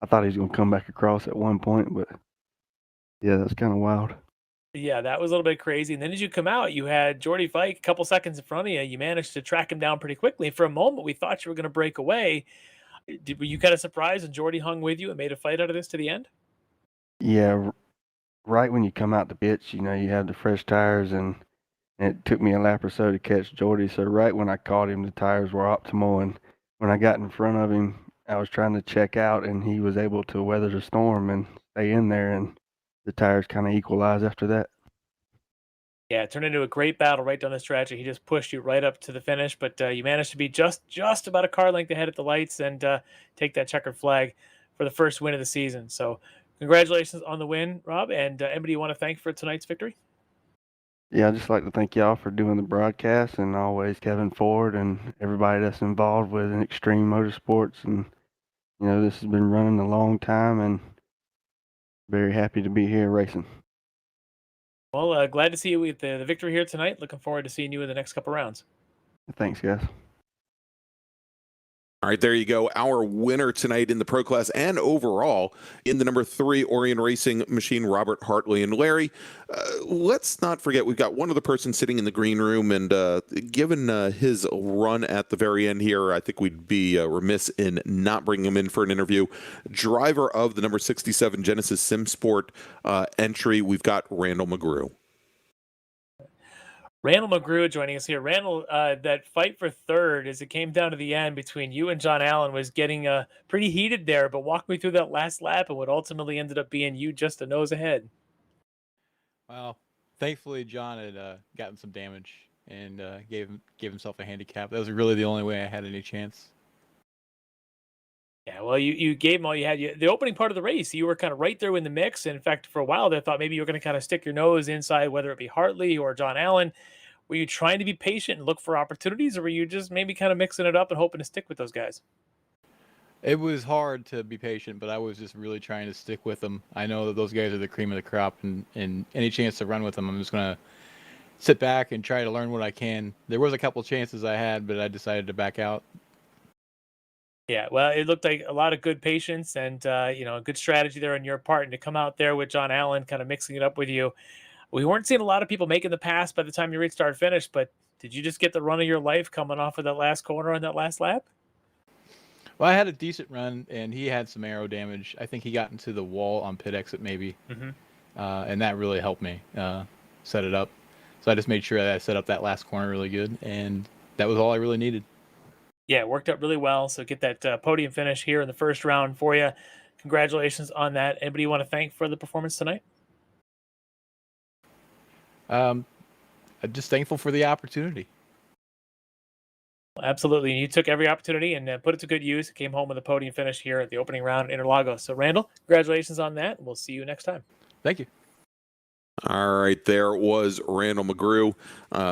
I thought he was going to come back across at one point, but yeah, that's kind of wild. Yeah, that was a little bit crazy. And then as you come out, you had Jordy Fike a couple seconds in front of you. You managed to track him down pretty quickly. For a moment, we thought you were going to break away. Were you kind of surprised and Jordy hung with you and made a fight out of this to the end? Yeah, right when you come out the pits, you have the fresh tires, and it took me a lap or so to catch Jordy. So right when I caught him, the tires were optimal, and when I got in front of him, I was trying to check out, and he was able to weather the storm and stay in there, and the tires kind of equalized after that. Yeah, it turned into a great battle right down the stretch. He just pushed you right up to the finish, but you managed to be just about a car length ahead at the lights and take that checkered flag for the first win of the season. So congratulations on the win, Rob. And anybody you want to thank for tonight's victory? Yeah, I'd just like to thank y'all for doing the broadcast, and always Kevin Ford and everybody that's involved with Extreme Motorsports. And, this has been running a long time, and very happy to be here racing. Well, glad to see you with the victory here tonight. Looking forward to seeing you in the next couple rounds. Thanks, guys. All right, there you go. Our winner tonight in the Pro Class and overall in the number 3 Orion Racing machine, Robert Hartley. And Larry, let's not forget, we've got one other person sitting in the green room, and given his run at the very end here, I think we'd be remiss in not bringing him in for an interview. Driver of the number 67 Genesis SimSport entry, we've got Randall McGrew. Randall McGrew joining us here. Randall, that fight for third as it came down to the end between you and John Allen was getting pretty heated there, but walk me through that last lap and what ultimately ended up being you just a nose ahead. Well, thankfully John had gotten some damage and gave himself a handicap. That was really the only way I had any chance. Yeah, well, you gave him all you had. The opening part of the race, you were kind of right there in the mix. And in fact, for a while, they thought maybe you were going to kind of stick your nose inside, whether it be Hartley or John Allen. Were you trying to be patient and look for opportunities, or were you just maybe kind of mixing it up and hoping to stick with those guys? It was hard to be patient, but I was just really trying to stick with them. I know that those guys are the cream of the crop, and any chance to run with them, I'm just going to sit back and try to learn what I can. There was a couple chances I had, but I decided to back out. Yeah, well, it looked like a lot of good patience and a good strategy there on your part, and to come out there with John Allen kind of mixing it up with you. We weren't seeing a lot of people making the pass by the time you reached start finish, but did you just get the run of your life coming off of that last corner on that last lap? Well, I had a decent run, and he had some aero damage. I think he got into the wall on pit exit maybe, and that really helped me set it up. So I just made sure that I set up that last corner really good, and that was all I really needed. Yeah, it worked out really well. So get that podium finish here in the first round for you. Congratulations on that. Anybody you want to thank for the performance tonight? I'm just thankful for the opportunity. Absolutely. You took every opportunity and put it to good use. Came home with a podium finish here at the opening round in Interlagos. So, Randall, congratulations on that. We'll see you next time. Thank you. All right, there was Randall McGrew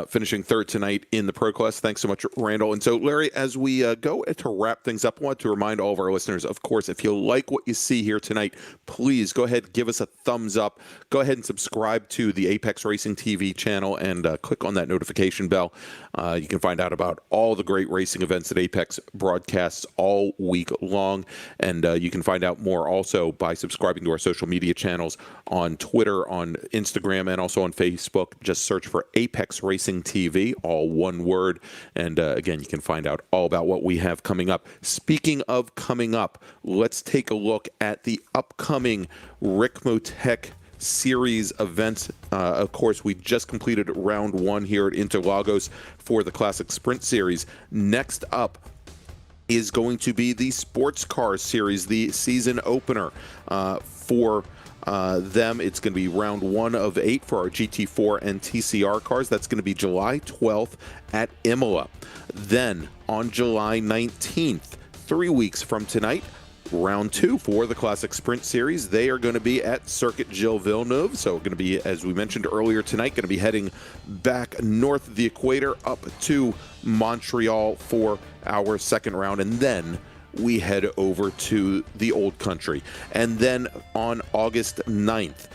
finishing third tonight in the Pro Class. Thanks so much, Randall. And so, Larry, as we go to wrap things up, I want to remind all of our listeners, of course, if you like what you see here tonight, please go ahead, give us a thumbs up. Go ahead and subscribe to the Apex Racing TV channel and click on that notification bell. You can find out about all the great racing events that Apex broadcasts all week long. And you can find out more also by subscribing to our social media channels on Twitter, on Instagram, and also on Facebook. Just search for Apex Racing TV, all one word. And again, you can find out all about what we have coming up. Speaking of coming up, let's take a look at the upcoming Ricmotech series events. Of course, we just completed round 1 here at Interlagos for the Classic Sprint Series. Next up is going to be the Sports Cars Series, the season opener for them. It's going to be round 1 of 8 for our GT4 and TCR cars. That's going to be July 12th at Imola. Then on July 19th, 3 weeks from tonight, round 2 for the Classic Sprint Series. They are going to be at Circuit Gilles Villeneuve. So going to be, as we mentioned earlier tonight, going to be heading back north of the equator up to Montreal for our second round. And then we head over to the Old Country. And then on August 9th,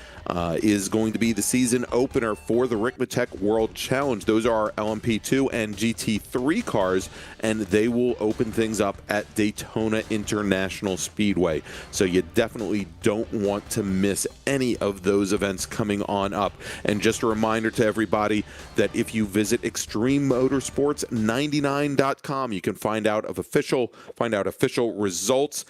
is going to be the season opener for the Ricmotech World Challenge. Those are LMP2 and GT3 cars, and they will open things up at Daytona International Speedway. So you definitely don't want to miss any of those events coming on up. And just a reminder to everybody that if you visit extrememotorsports99.com, you can find out official results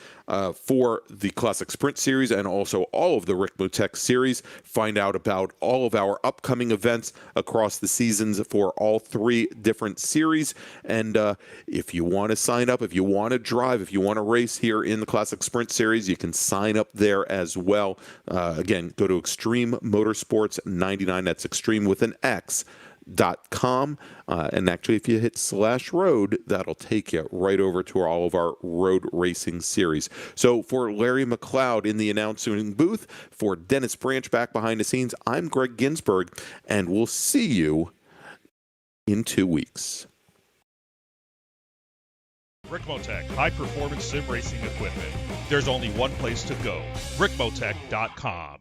for the Classic Sprint Series and also all of the Ricmotech series. Find out about all of our upcoming events across the seasons for all 3 different series. And if you want to sign up, if you want to drive, if you want to race here in the Classic Sprint Series, you can sign up there as well. Again, go to Extreme Motorsports 99. That's Extreme with an X. .com, and actually if you hit /road, that'll take you right over to all of our road racing series. So for Larry McLeod in the announcing booth, for Dennis Branch back behind the scenes, I'm Greg Ginsburg, and we'll see you in 2 weeks. Ricmotech, high-performance sim racing equipment. There's only one place to go, ricmotech.com.